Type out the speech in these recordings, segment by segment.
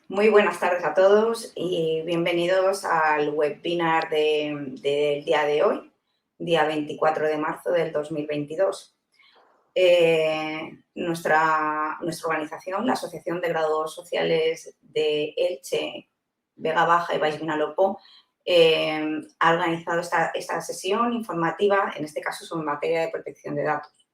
Muy buenas tardes a todos y bienvenidos al webinar del día de hoy, día 24 de marzo del 2022. Nuestra organización, la Asociación de Graduados Sociales de Elche, Vega Baja y Baix Vinalopó, ha organizado esta sesión informativa, en este caso sobre materia de protección de datos.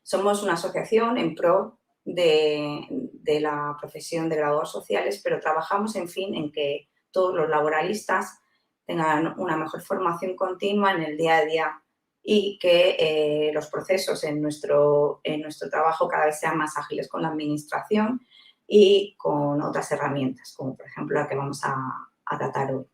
Somos una asociación en pro de la profesión de graduados sociales, pero trabajamos, en fin, en que todos los laboralistas tengan una mejor formación continua en el día a día y que los procesos en nuestro trabajo cada vez sean más ágiles con la administración y con otras herramientas, como por ejemplo la que vamos a tratar hoy.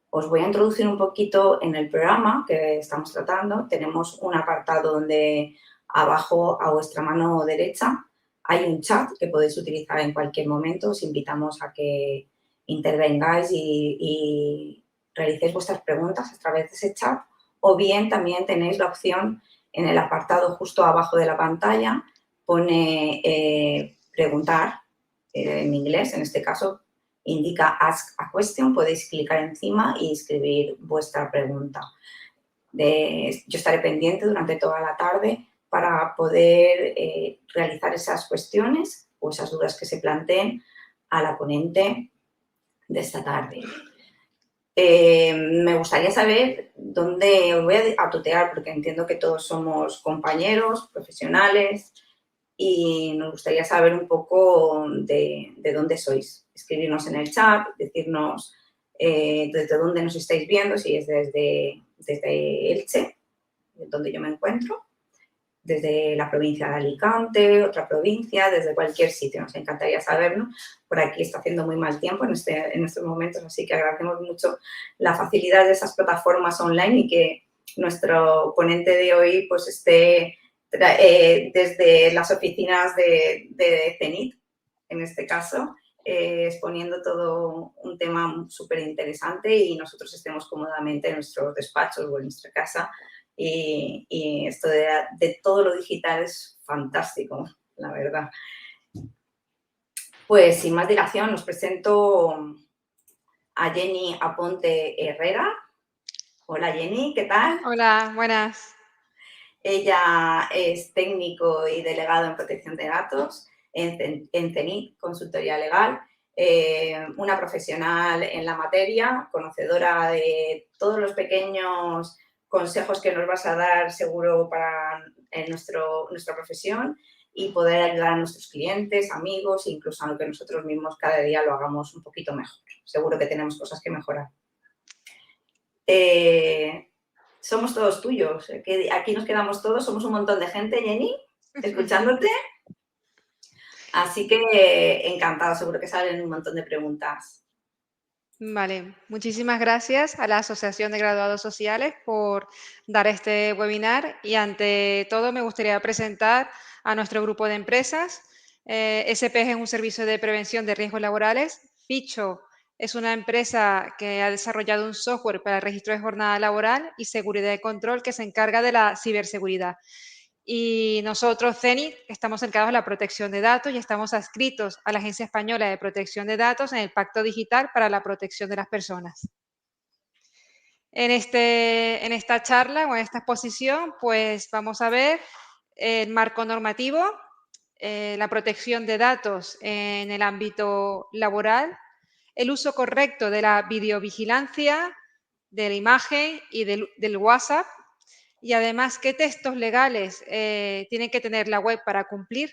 Os voy a introducir un poquito en el programa que estamos tratando. Tenemos un apartado donde abajo a vuestra mano derecha hay un chat que podéis utilizar en cualquier momento. Os invitamos a que intervengáis y realicéis vuestras preguntas a través de ese chat, o bien también tenéis la opción en el apartado justo abajo de la pantalla, pone preguntar en inglés, en este caso indica Ask a Question, podéis clicar encima y escribir vuestra pregunta. Yo estaré pendiente durante toda la tarde para poder realizar esas cuestiones o esas dudas que se planteen a la ponente de esta tarde. Me gustaría saber dónde os voy a tutear, porque entiendo que todos somos compañeros, profesionales, y nos gustaría saber un poco de dónde sois. Escribirnos en el chat, decirnos desde dónde nos estáis viendo, si es desde Elche, donde yo me encuentro, desde la provincia de Alicante, otra provincia, desde cualquier sitio. Nos encantaría saberlo. Por aquí está haciendo muy mal tiempo en estos momentos, así que agradecemos mucho la facilidad de esas plataformas online y que nuestro ponente de hoy pues esté desde las oficinas de CENIT, en este caso, exponiendo todo un tema súper interesante y nosotros estemos cómodamente en nuestros despachos o en nuestra casa. Y esto de todo lo digital es fantástico, la verdad. Pues sin más dilación, os presento a Jenny Aponte Herrera. Hola Jenny, ¿qué tal? Hola, buenas. Ella es técnico y delegado en protección de datos en CENIT, Consultoría Legal, una profesional en la materia, conocedora de todos los pequeños consejos que nos vas a dar seguro para nuestra profesión y poder ayudar a nuestros clientes, amigos, incluso a que nosotros mismos cada día lo hagamos un poquito mejor. Seguro que tenemos cosas que mejorar. Somos todos tuyos, que aquí nos quedamos todos, somos un montón de gente, Jenny, escuchándote. Así que encantado, seguro que salen un montón de preguntas. Vale, muchísimas gracias a la Asociación de Graduados Sociales por dar este webinar y ante todo me gustaría presentar a nuestro grupo de empresas. SPG es un servicio de prevención de riesgos laborales. Ficho es una empresa que ha desarrollado un software para el registro de jornada laboral y seguridad y control que se encarga de la ciberseguridad. Y nosotros, CENIT, estamos encargados de la protección de datos y estamos adscritos a la Agencia Española de Protección de Datos en el Pacto Digital para la Protección de las Personas. En esta charla o en esta exposición, pues vamos a ver el marco normativo, la protección de datos en el ámbito laboral, el uso correcto de la videovigilancia, de la imagen y del WhatsApp, y además qué textos legales tiene que tener la web para cumplir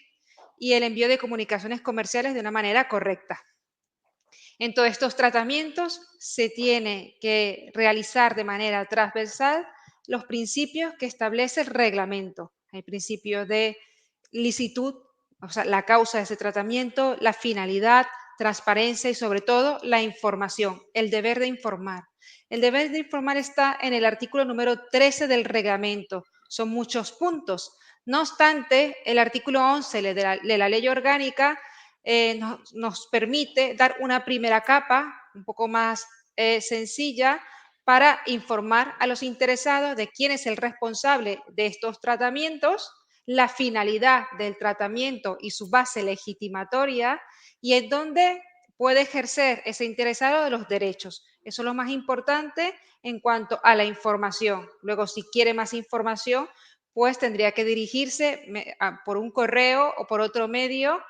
y el envío de comunicaciones comerciales de una manera correcta. En todos estos tratamientos se tiene que realizar de manera transversal los principios que establece el reglamento. El principio de licitud, o sea, la causa de ese tratamiento, la finalidad, transparencia y sobre todo la información, el deber de informar. El deber de informar está en el artículo número 13 del reglamento. Son muchos puntos. No obstante, el artículo 11 de la ley orgánica nos permite dar una primera capa un poco más sencilla para informar a los interesados de quién es el responsable de estos tratamientos, la finalidad del tratamiento y su base legitimatoria y en dónde puede ejercer ese interesado de los derechos. Eso es lo más importante en cuanto a la información. Luego, si quiere más información, pues tendría que dirigirse por un correo o por otro medio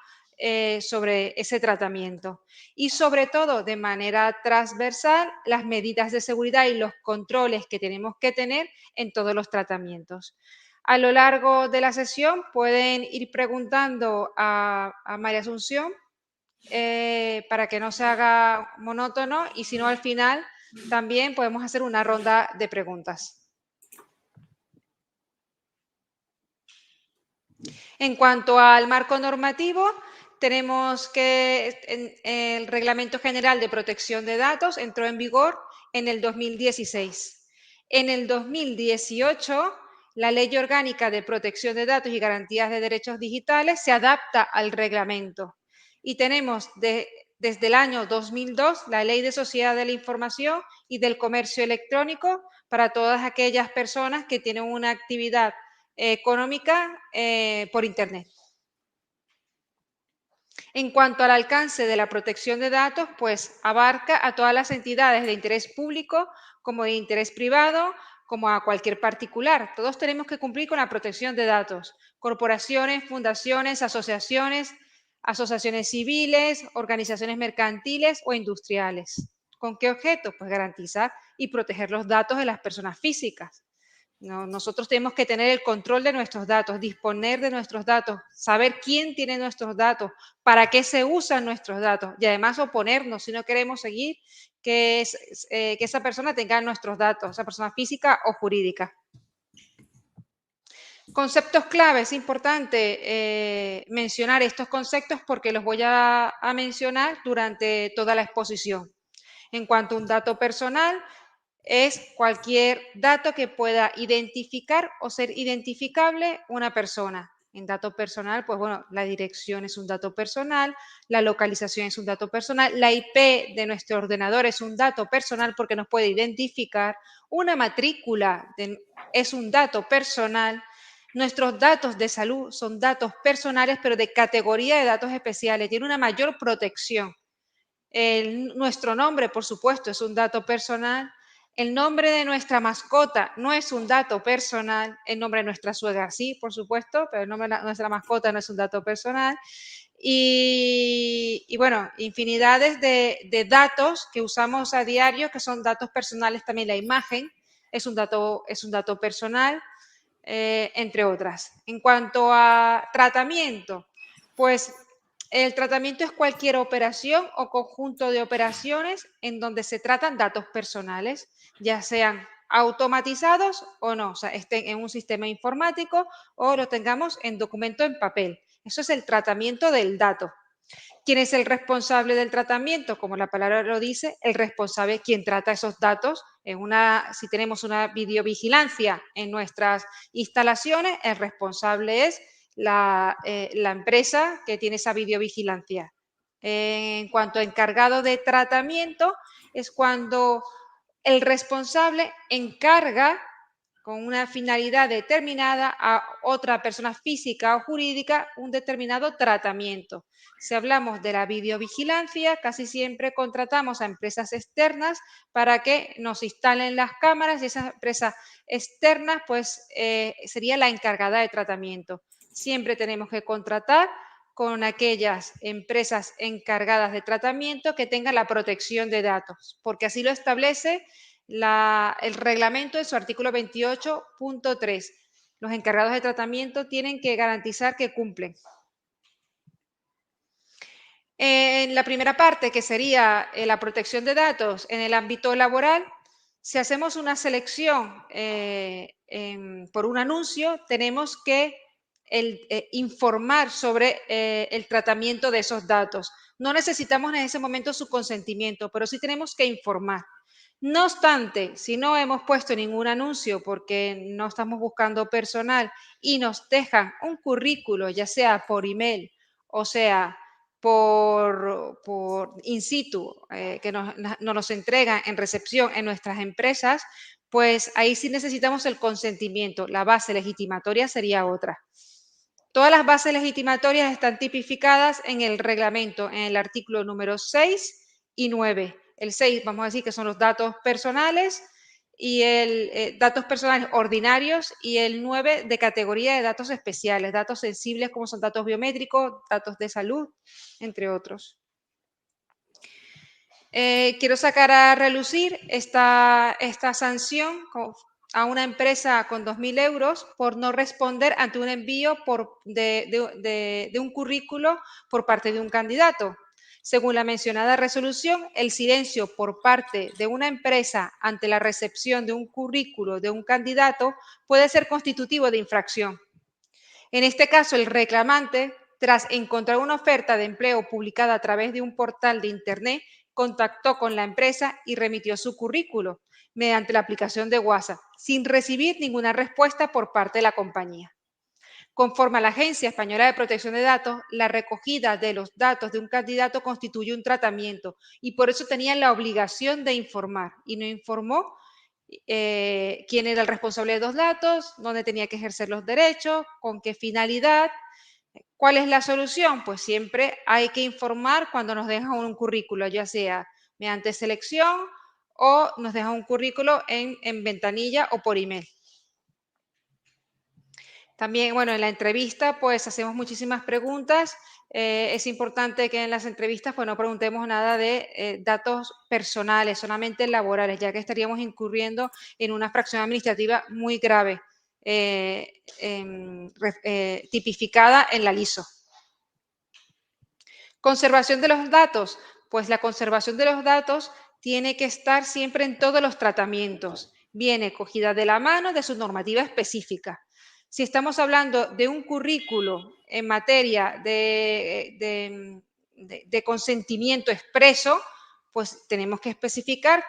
sobre ese tratamiento. Y sobre todo, de manera transversal, las medidas de seguridad y los controles que tenemos que tener en todos los tratamientos. A lo largo de la sesión pueden ir preguntando a María Asunción para que no se haga monótono y si no, al final también podemos hacer una ronda de preguntas. En cuanto al marco normativo, tenemos que el Reglamento General de Protección de Datos entró en vigor en el 2016. En el 2018, la Ley Orgánica de Protección de Datos y Garantías de Derechos Digitales se adapta al reglamento. Y tenemos desde el año 2002 la Ley de Sociedad de la Información y del Comercio Electrónico para todas aquellas personas que tienen una actividad económica por Internet. En cuanto al alcance de la protección de datos, pues abarca a todas las entidades de interés público como de interés privado, como a cualquier particular. Todos tenemos que cumplir con la protección de datos. Corporaciones, fundaciones, asociaciones, asociaciones civiles, organizaciones mercantiles o industriales. ¿Con qué objeto? Pues garantizar y proteger los datos de las personas físicas. No, nosotros tenemos que tener el control de nuestros datos, disponer de nuestros datos, saber quién tiene nuestros datos, para qué se usan nuestros datos y además oponernos si no queremos seguir que esa persona tenga nuestros datos, esa persona física o jurídica. Conceptos clave, es importante mencionar estos conceptos porque los voy a mencionar durante toda la exposición. En cuanto a un dato personal, es cualquier dato que pueda identificar o ser identificable una persona. En dato personal, pues bueno, la dirección es un dato personal, la localización es un dato personal, la IP de nuestro ordenador es un dato personal porque nos puede identificar, una matrícula es un dato personal, nuestros datos de salud son datos personales, pero de categoría de datos especiales, tiene una mayor protección. Nuestro nombre, por supuesto, es un dato personal. El nombre de nuestra mascota no es un dato personal. El nombre de nuestra suegra sí, por supuesto, pero el nombre de nuestra mascota no es un dato personal. Y bueno, infinidades de datos que usamos a diario que son datos personales. También la imagen es un dato personal, entre otras. En cuanto a tratamiento, pues el tratamiento es cualquier operación o conjunto de operaciones en donde se tratan datos personales, ya sean automatizados o no, o sea, estén en un sistema informático o lo tengamos en documento en papel. Eso es el tratamiento del dato. ¿Quién es el responsable del tratamiento? Como la palabra lo dice, el responsable, quien trata esos datos. Si tenemos una videovigilancia en nuestras instalaciones, el responsable es la empresa que tiene esa videovigilancia. En cuanto a encargado de tratamiento, es cuando el responsable encarga con una finalidad determinada a otra persona física o jurídica un determinado tratamiento. Si hablamos de la videovigilancia, casi siempre contratamos a empresas externas para que nos instalen las cámaras y esa empresa externa pues sería la encargada de tratamiento. Siempre tenemos que contratar con aquellas empresas encargadas de tratamiento que tengan la protección de datos, porque así lo establece el reglamento en su artículo 28.3. Los encargados de tratamiento tienen que garantizar que cumplen. En la primera parte, que sería la protección de datos en el ámbito laboral, si hacemos una selección por un anuncio, tenemos que informar sobre el tratamiento de esos datos. No necesitamos en ese momento su consentimiento, pero sí tenemos que informar. No obstante, si no hemos puesto ningún anuncio porque no estamos buscando personal y nos dejan un currículo, ya sea por email o sea por in situ, que nos entregan en recepción en nuestras empresas, pues ahí sí necesitamos el consentimiento. La base legitimatoria sería otra. Todas las bases legitimatorias están tipificadas en el reglamento, en el artículo número 6 y 9. El 6, vamos a decir que son los datos personales y datos personales ordinarios, y el 9 de categoría de datos especiales, datos sensibles como son datos biométricos, datos de salud, entre otros. Quiero sacar a relucir esta sanción a una empresa con 2.000 euros por no responder ante un envío de un currículo por parte de un candidato. Según la mencionada resolución, el silencio por parte de una empresa ante la recepción de un currículo de un candidato puede ser constitutivo de infracción. En este caso, el reclamante, tras encontrar una oferta de empleo publicada a través de un portal de Internet, contactó con la empresa y remitió su currículo mediante la aplicación de WhatsApp, sin recibir ninguna respuesta por parte de la compañía. Conforme a la Agencia Española de Protección de Datos, la recogida de los datos de un candidato constituye un tratamiento y por eso tenía la obligación de informar, y no informó quién era el responsable de los datos, dónde tenía que ejercer los derechos, con qué finalidad. ¿Cuál es la solución? Pues siempre hay que informar cuando nos dejan un currículo, ya sea mediante selección o nos dejan un currículo en ventanilla o por email. También, bueno, en la entrevista pues hacemos muchísimas preguntas. Es importante que en las entrevistas pues no preguntemos nada de datos personales, solamente laborales, ya que estaríamos incurriendo en una fracción administrativa muy grave, tipificada en la LISO. Conservación de los datos. Pues la conservación de los datos tiene que estar siempre en todos los tratamientos. Viene cogida de la mano de su normativa específica. Si estamos hablando de un currículo en materia de consentimiento expreso, pues tenemos que especificar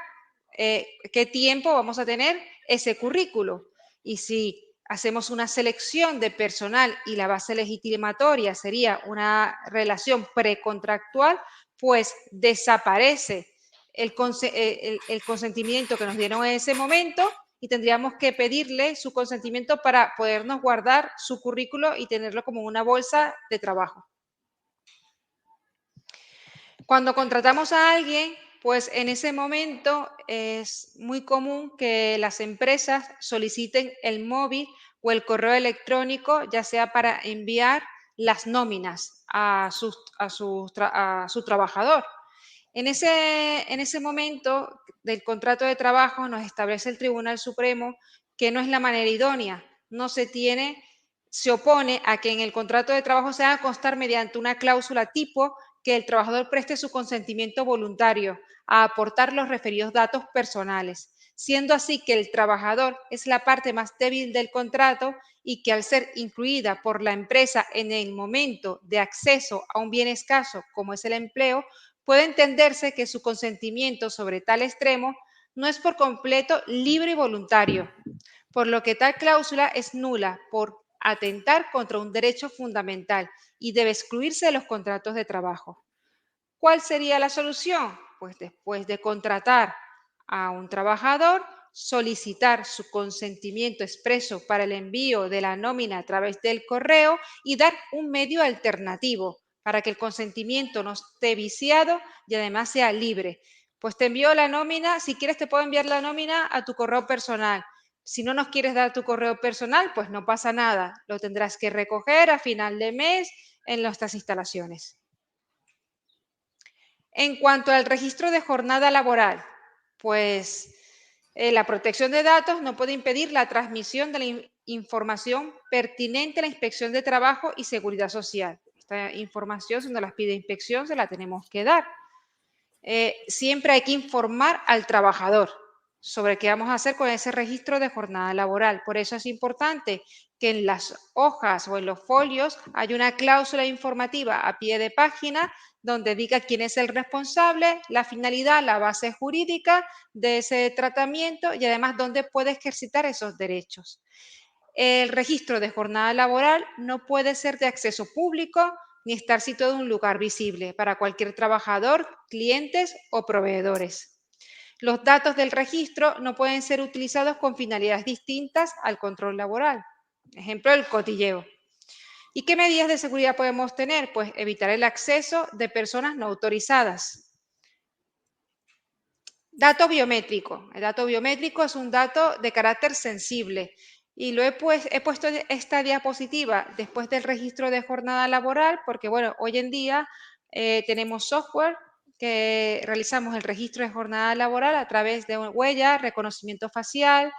qué tiempo vamos a tener ese currículo. Y si hacemos una selección de personal y la base legitimatoria sería una relación precontractual, pues desaparece el consentimiento que nos dieron en ese momento y tendríamos que pedirle su consentimiento para podernos guardar su currículo y tenerlo como una bolsa de trabajo. Cuando contratamos a alguien, pues en ese momento es muy común que las empresas soliciten el móvil o el correo electrónico, ya sea para enviar las nóminas a su trabajador. En ese momento del contrato de trabajo nos establece el Tribunal Supremo que no es la manera idónea, se opone a que en el contrato de trabajo se haga constar mediante una cláusula tipo que el trabajador preste su consentimiento voluntario a aportar los referidos datos personales, siendo así que el trabajador es la parte más débil del contrato y que al ser incluida por la empresa en el momento de acceso a un bien escaso como es el empleo, puede entenderse que su consentimiento sobre tal extremo no es por completo libre y voluntario, por lo que tal cláusula es nula por atentar contra un derecho fundamental y debe excluirse de los contratos de trabajo. ¿Cuál sería la solución? Pues después de contratar a un trabajador, solicitar su consentimiento expreso para el envío de la nómina a través del correo y dar un medio alternativo para que el consentimiento no esté viciado y además sea libre. Pues te envío la nómina, si quieres te puedo enviar la nómina a tu correo personal. Si no nos quieres dar tu correo personal, pues no pasa nada. Lo tendrás que recoger a final de mes en nuestras instalaciones. En cuanto al registro de jornada laboral, pues la protección de datos no puede impedir la transmisión de la información pertinente a la Inspección de Trabajo y Seguridad Social. Esta información, si nos la pide Inspección, se la tenemos que dar. Siempre hay que informar al trabajador sobre qué vamos a hacer con ese registro de jornada laboral. Por eso es importante que en las hojas o en los folios haya una cláusula informativa a pie de página donde diga quién es el responsable, la finalidad, la base jurídica de ese tratamiento y además dónde puede ejercitar esos derechos. El registro de jornada laboral no puede ser de acceso público ni estar situado en un lugar visible para cualquier trabajador, clientes o proveedores. Los datos del registro no pueden ser utilizados con finalidades distintas al control laboral. Ejemplo, el cotilleo. ¿Y qué medidas de seguridad podemos tener? Pues evitar el acceso de personas no autorizadas. Dato biométrico. El dato biométrico es un dato de carácter sensible y he puesto esta diapositiva después del registro de jornada laboral porque, bueno, hoy en día tenemos software que realizamos el registro de jornada laboral a través de huella, reconocimiento facial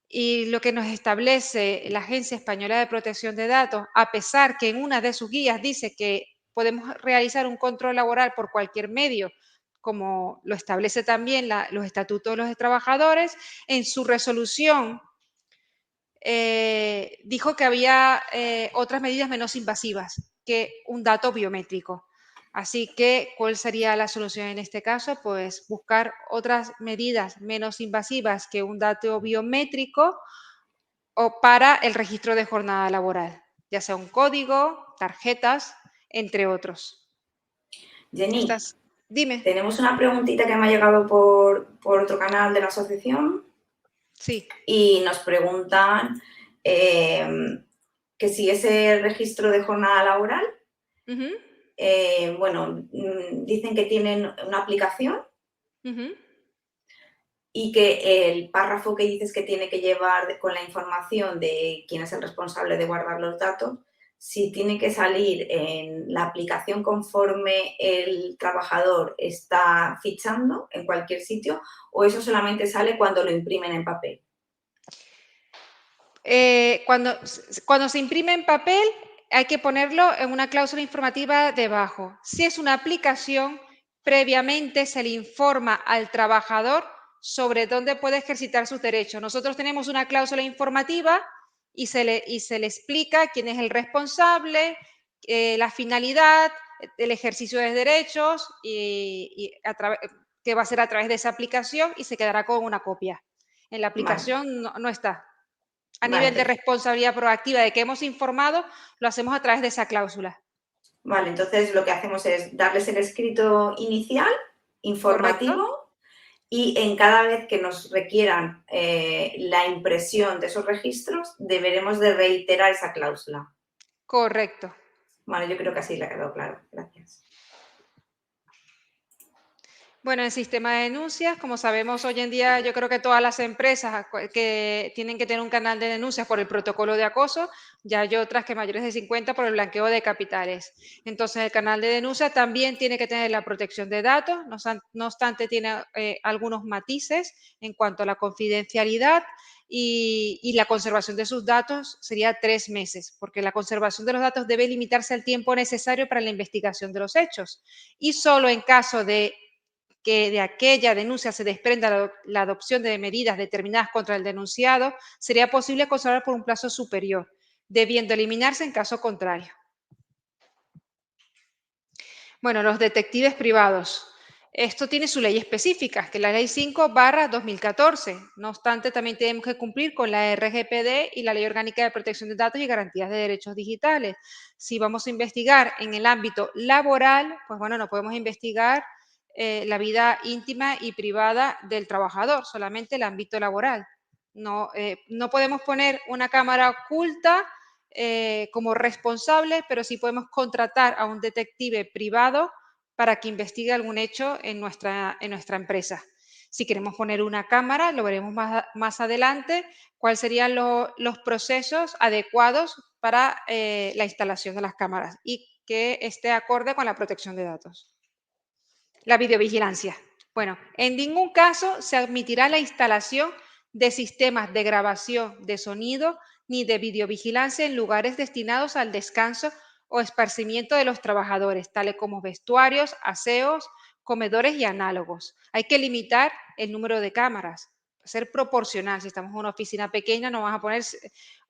y lo que nos establece la Agencia Española de Protección de Datos, a pesar que en una de sus guías dice que podemos realizar un control laboral por cualquier medio, como lo establece también los estatutos de los trabajadores, en su resolución dijo que había otras medidas menos invasivas que un dato biométrico. Así que, ¿cuál sería la solución en este caso? Pues buscar otras medidas menos invasivas que un dato biométrico o para el registro de jornada laboral, ya sea un código, tarjetas, entre otros. Jenny, Dime. tenemos una preguntita que me ha llegado por otro canal de la asociación Sí. y nos preguntan que si ese registro de jornada laboral, bueno, dicen que tienen una aplicación y que el párrafo que dices que tiene que llevar con la información de quién es el responsable de guardar los datos, si tiene que salir en la aplicación conforme el trabajador está fichando en cualquier sitio o eso solamente sale cuando lo imprimen en papel. Cuando se imprime en papel, hay que ponerlo en una cláusula informativa debajo. Si es una aplicación, previamente se le informa al trabajador sobre dónde puede ejercitar sus derechos. Nosotros tenemos una cláusula informativa y se le explica quién es el responsable, la finalidad, el ejercicio de derechos que va a ser a través de esa aplicación y se quedará con una copia. En la Vale, aplicación no está. A vale, nivel de responsabilidad proactiva de que hemos informado, lo hacemos a través de esa cláusula. vale, entonces lo que hacemos es darles el escrito inicial, ¿Correcto? informativo, y en cada vez que nos requieran la impresión de esos registros, deberemos de reiterar esa cláusula. Correcto. Vale, yo creo que así le ha quedado claro. Gracias. Bueno, el sistema de denuncias, como sabemos hoy en día, yo creo que todas las empresas que tienen que tener un canal de denuncias por el protocolo de acoso, ya hay otras que mayores de 50 por el blanqueo de capitales. Entonces, el canal de denuncia también tiene que tener la protección de datos, no obstante, tiene algunos matices en cuanto a la confidencialidad y la conservación de sus datos sería 3 meses, porque la conservación de los datos debe limitarse al tiempo necesario para la investigación de los hechos. Y solo en caso de que de aquella denuncia se desprenda la adopción de medidas determinadas contra el denunciado, sería posible conservar por un plazo superior, debiendo eliminarse en caso contrario. Bueno, los detectives privados. Esto tiene su ley específica, que es la Ley 5/2014. No obstante, también tenemos que cumplir con la RGPD y la Ley Orgánica de Protección de Datos y Garantías de Derechos Digitales. Si vamos a investigar en el ámbito laboral, pues bueno, no podemos investigar la vida íntima y privada del trabajador, solamente el ámbito laboral. No podemos poner una cámara oculta como responsable, pero sí podemos contratar a un detective privado para que investigue algún hecho en nuestra empresa. Si queremos poner una cámara, lo veremos más adelante, cuáles serían los procesos adecuados para la instalación de las cámaras y que esté acorde con la protección de datos. La videovigilancia. Bueno, en ningún caso se admitirá la instalación de sistemas de grabación de sonido ni de videovigilancia en lugares destinados al descanso o esparcimiento de los trabajadores, tales como vestuarios, aseos, comedores y análogos. Hay que limitar el número de cámaras, ser proporcional. Si estamos en una oficina pequeña, no vamos a poner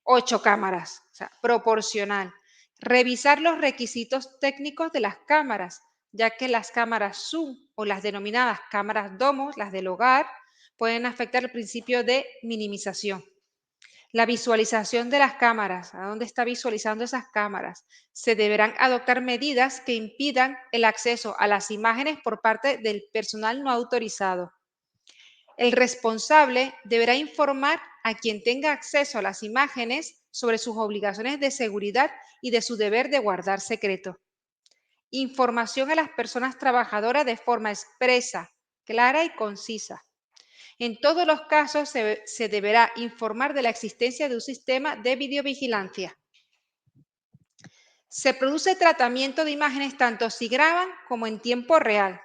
8 cámaras, o sea, proporcional. Revisar los requisitos técnicos de las cámaras, ya que las cámaras Zoom o las denominadas cámaras Domo, las del hogar, pueden afectar el principio de minimización. La visualización de las cámaras, ¿a dónde está visualizando esas cámaras? Se deberán adoptar medidas que impidan el acceso a las imágenes por parte del personal no autorizado. El responsable deberá informar a quien tenga acceso a las imágenes sobre sus obligaciones de seguridad y de su deber de guardar secreto. Información a las personas trabajadoras de forma expresa, clara y concisa. En todos los casos se deberá informar de la existencia de un sistema de videovigilancia. Se produce tratamiento de imágenes tanto si graban como en tiempo real.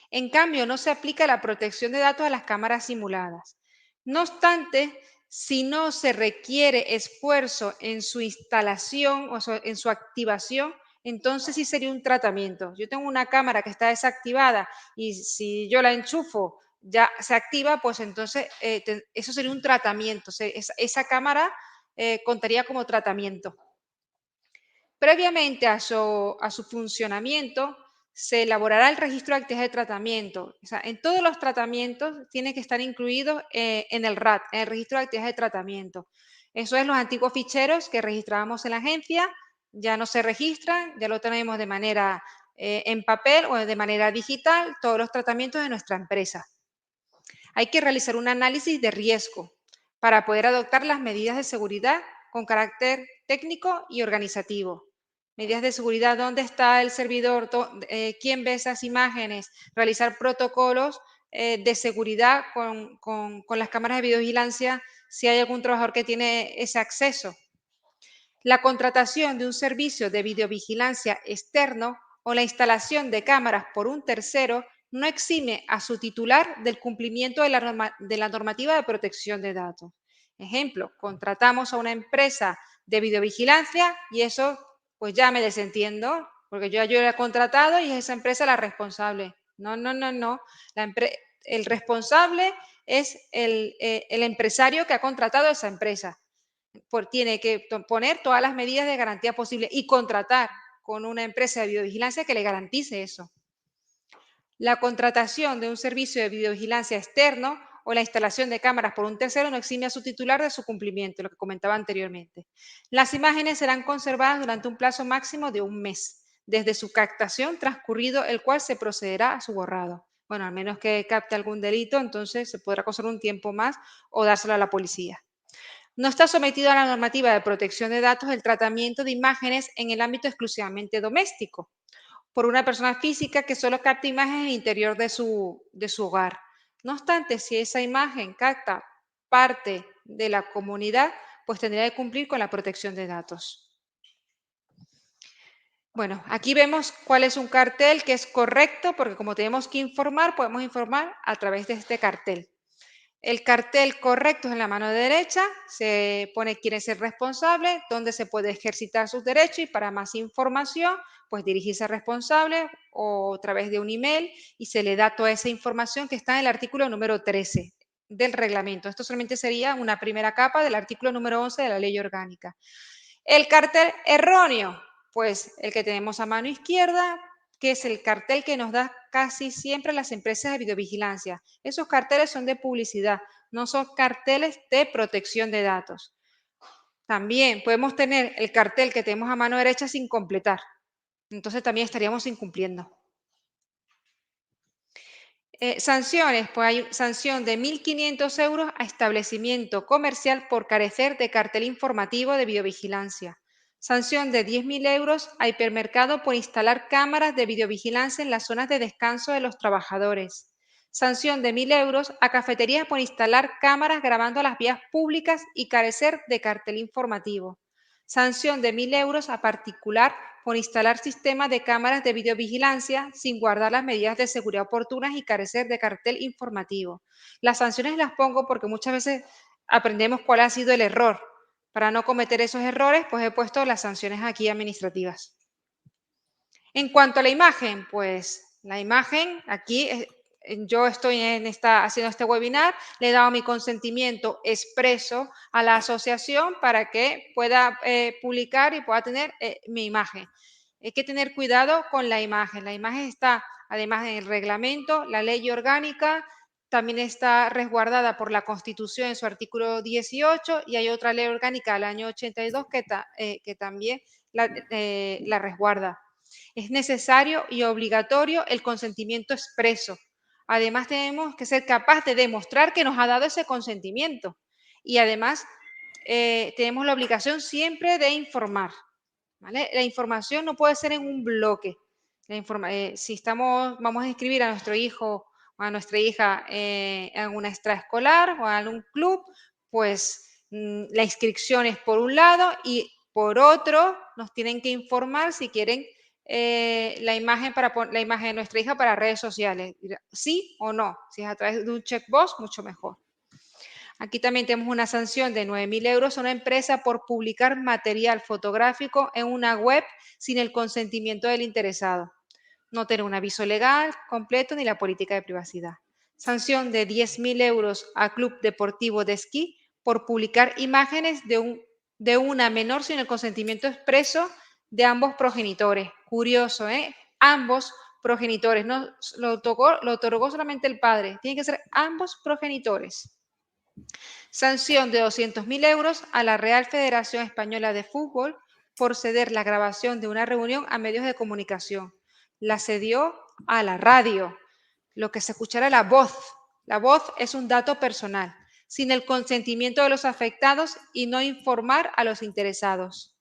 En cambio, no se aplica la protección de datos a las cámaras simuladas. No obstante, si no se requiere esfuerzo en su instalación o en su activación, entonces sí sería un tratamiento. Yo tengo una cámara que está desactivada y si yo la enchufo ya se activa, pues entonces eso sería un tratamiento. Esa cámara contaría como tratamiento. Previamente a su funcionamiento, se elaborará el registro de actividades de tratamiento. O sea, en todos los tratamientos tiene que estar incluido en el RAT, en el registro de actividades de tratamiento. Eso es los antiguos ficheros que registrábamos en la agencia, ya no se registran, ya lo tenemos de manera en papel o de manera digital, todos los tratamientos de nuestra empresa. Hay que realizar un análisis de riesgo para poder adoptar las medidas de seguridad con carácter técnico y organizativo. Medidas de seguridad, dónde está el servidor, quién ve esas imágenes, realizar protocolos de seguridad con las cámaras de videovigilancia si hay algún trabajador que tiene ese acceso. La contratación de un servicio de videovigilancia externo o la instalación de cámaras por un tercero no exime a su titular del cumplimiento de la normativa de protección de datos. Ejemplo, contratamos a una empresa de videovigilancia y eso pues ya me desentiendo, porque yo la he contratado y es esa empresa la responsable. No, no, no, no. El responsable es el empresario que ha contratado a esa empresa. Tiene que poner todas las medidas de garantía posibles y contratar con una empresa de videovigilancia que le garantice eso. La contratación de un servicio de videovigilancia externo o la instalación de cámaras por un tercero no exime a su titular de su cumplimiento, lo que comentaba anteriormente. Las imágenes serán conservadas durante un plazo máximo de un mes, desde su captación transcurrido el cual se procederá a su borrado. Bueno, al menos que capte algún delito, entonces se podrá conservar un tiempo más o dárselo a la policía. No está sometido a la normativa de protección de datos el tratamiento de imágenes en el ámbito exclusivamente doméstico, por una persona física que solo capta imágenes en el interior de su hogar. No obstante, si esa imagen capta parte de la comunidad, pues tendría que cumplir con la protección de datos. Bueno, aquí vemos cuál es un cartel que es correcto, porque como tenemos que informar, podemos informar a través de este cartel. El cartel correcto es en la mano derecha, se pone quién es el responsable, dónde se puede ejercitar sus derechos y para más información, pues dirigirse al responsable o a través de un email y se le da toda esa información que está en el artículo número 13 del reglamento. Esto solamente sería una primera capa del artículo número 11 de la ley orgánica. El cartel erróneo, pues el que tenemos a mano izquierda, que es el cartel que nos da casi siempre las empresas de videovigilancia. Esos carteles son de publicidad, no son carteles de protección de datos. También podemos tener el cartel que tenemos a mano derecha sin completar. Entonces también estaríamos incumpliendo. Sanciones, pues hay sanción de 1.500 euros a establecimiento comercial por carecer de cartel informativo de videovigilancia. Sanción de 10.000 euros a hipermercado por instalar cámaras de videovigilancia en las zonas de descanso de los trabajadores. Sanción de 1.000 euros a cafeterías por instalar cámaras grabando las vías públicas y carecer de cartel informativo. Sanción de 1.000 euros a particular por instalar sistemas de cámaras de videovigilancia sin guardar las medidas de seguridad oportunas y carecer de cartel informativo. Las sanciones las pongo porque muchas veces aprendemos cuál ha sido el error. Para no cometer esos errores, pues he puesto las sanciones aquí administrativas. En cuanto a la imagen, pues la imagen, aquí yo estoy haciendo este webinar, le he dado mi consentimiento expreso a la asociación para que pueda publicar y pueda tener mi imagen. Hay que tener cuidado con la imagen. La imagen está, además, en el reglamento, la ley orgánica, también está resguardada por la Constitución en su artículo 18 y hay otra ley orgánica del año 82 que también la resguarda. Es necesario y obligatorio el consentimiento expreso Además, tenemos que ser capaces de demostrar que nos ha dado ese consentimiento. Y además, tenemos la obligación siempre de informar, ¿vale? La información no puede ser en un bloque. Si vamos a inscribir a nuestro hijo o a nuestra hija en una extraescolar o en un club, pues la inscripción es por un lado y por otro nos tienen que informar si quieren la imagen la imagen de nuestra hija para redes sociales. Sí o no. Si es a través de un checkbox, mucho mejor. Aquí también tenemos una sanción de 9.000 euros a una empresa por publicar material fotográfico en una web sin el consentimiento del interesado. No tener un aviso legal completo ni la política de privacidad. Sanción de 10.000 euros a Club Deportivo de Esquí por publicar imágenes de una menor sin el consentimiento expreso de ambos progenitores. Curioso, ¿eh? Ambos progenitores. No lo otorgó solamente el padre. Tienen que ser ambos progenitores. Sanción de 200.000 euros a la Real Federación Española de Fútbol por ceder la grabación de una reunión a medios de comunicación. La cedió a la radio, lo que se escuchará la voz. La voz es un dato personal, sin el consentimiento de los afectados y no informar a los interesados.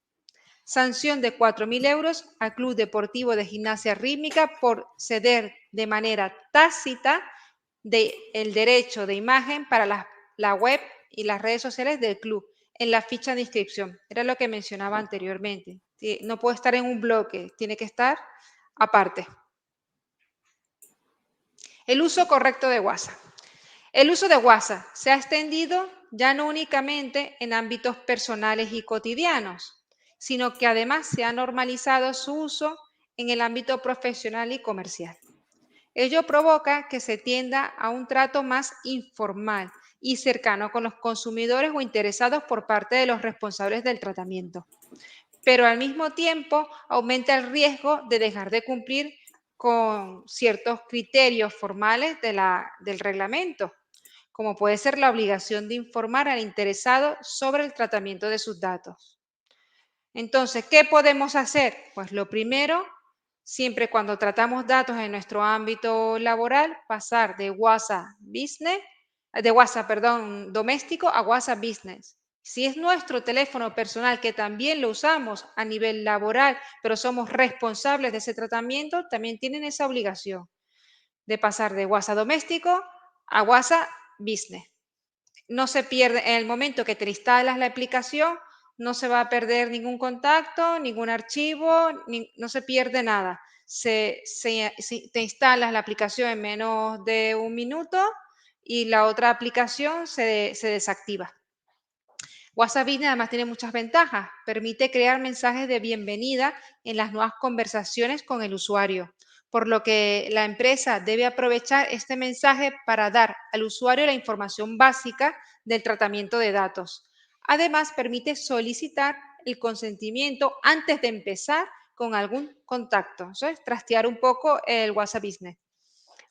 Sanción de 4.000 euros al Club Deportivo de Gimnasia Rítmica por ceder de manera tácita el derecho de imagen para la web y las redes sociales del club en la ficha de inscripción. Era lo que mencionaba anteriormente. No puede estar en un bloque, tiene que estar aparte. El uso correcto de WhatsApp. El uso de WhatsApp se ha extendido ya no únicamente en ámbitos personales y cotidianos, sino que además se ha normalizado su uso en el ámbito profesional y comercial. Ello provoca que se tienda a un trato más informal y cercano con los consumidores o interesados por parte de los responsables del tratamiento. Pero al mismo tiempo aumenta el riesgo de dejar de cumplir con ciertos criterios formales del reglamento, como puede ser la obligación de informar al interesado sobre el tratamiento de sus datos. Entonces, ¿qué podemos hacer? Pues lo primero, siempre cuando tratamos datos en nuestro ámbito laboral, pasar de WhatsApp doméstico a WhatsApp Business. Si es nuestro teléfono personal que también lo usamos a nivel laboral, pero somos responsables de ese tratamiento, también tienen esa obligación de pasar de WhatsApp doméstico a WhatsApp Business. No se pierde, en el momento que te instalas la aplicación, no se va a perder ningún contacto, ningún archivo, no se pierde nada. Te instalas la aplicación en menos de un minuto y la otra aplicación se desactiva. WhatsApp Business además tiene muchas ventajas. Permite crear mensajes de bienvenida en las nuevas conversaciones con el usuario, por lo que la empresa debe aprovechar este mensaje para dar al usuario la información básica del tratamiento de datos. Además, permite solicitar el consentimiento antes de empezar con algún contacto. Eso es trastear un poco el WhatsApp Business.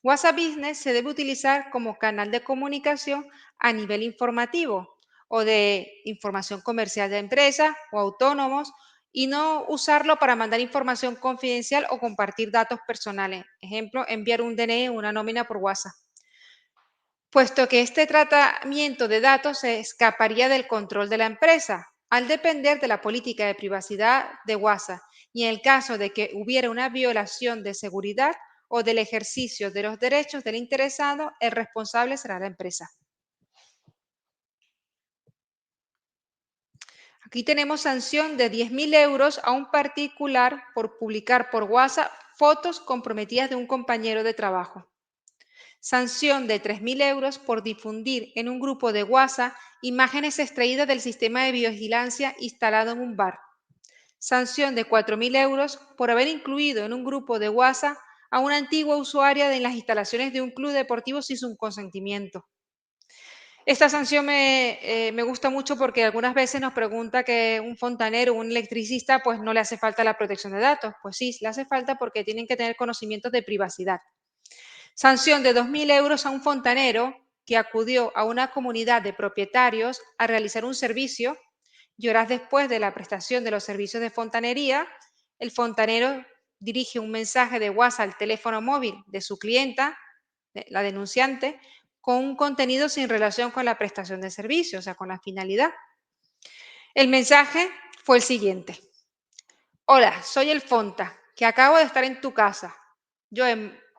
WhatsApp Business se debe utilizar como canal de comunicación a nivel informativo o de información comercial de empresas o autónomos y no usarlo para mandar información confidencial o compartir datos personales. Ejemplo, enviar un DNI o una nómina por WhatsApp. Puesto que este tratamiento de datos se escaparía del control de la empresa al depender de la política de privacidad de WhatsApp y en el caso de que hubiera una violación de seguridad o del ejercicio de los derechos del interesado, el responsable será la empresa. Aquí tenemos sanción de 10.000 euros a un particular por publicar por WhatsApp fotos comprometidas de un compañero de trabajo. Sanción de 3.000 euros por difundir en un grupo de WhatsApp imágenes extraídas del sistema de vigilancia instalado en un bar. Sanción de 4.000 euros por haber incluido en un grupo de WhatsApp a una antigua usuaria de las instalaciones de un club deportivo sin su consentimiento. Esta sanción me gusta mucho porque algunas veces nos pregunta que un fontanero o un electricista pues no le hace falta la protección de datos. Pues sí, le hace falta porque tienen que tener conocimientos de privacidad. Sanción de 2.000 euros a un fontanero que acudió a una comunidad de propietarios a realizar un servicio y horas después de la prestación de los servicios de fontanería, el fontanero dirige un mensaje de WhatsApp al teléfono móvil de su clienta la denunciante, con un contenido sin relación con la prestación de servicio, o sea, con la finalidad. El mensaje fue el siguiente. Hola, soy el Fonta, que acabo de estar en tu casa. Yo,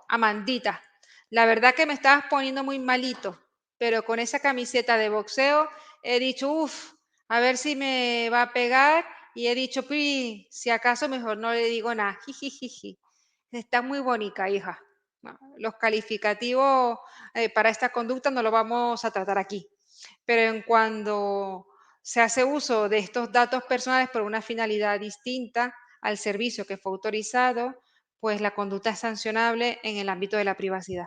Amandita, la verdad que me estabas poniendo muy malito, pero con esa camiseta de boxeo he dicho, uff, a ver si me va a pegar y he dicho, "Pi, si acaso mejor no le digo nada. Jijijiji. Está muy bonita, hija. No, los calificativos para esta conducta no lo vamos a tratar aquí. Pero en cuando se hace uso de estos datos personales por una finalidad distinta al servicio que fue autorizado, pues la conducta es sancionable en el ámbito de la privacidad.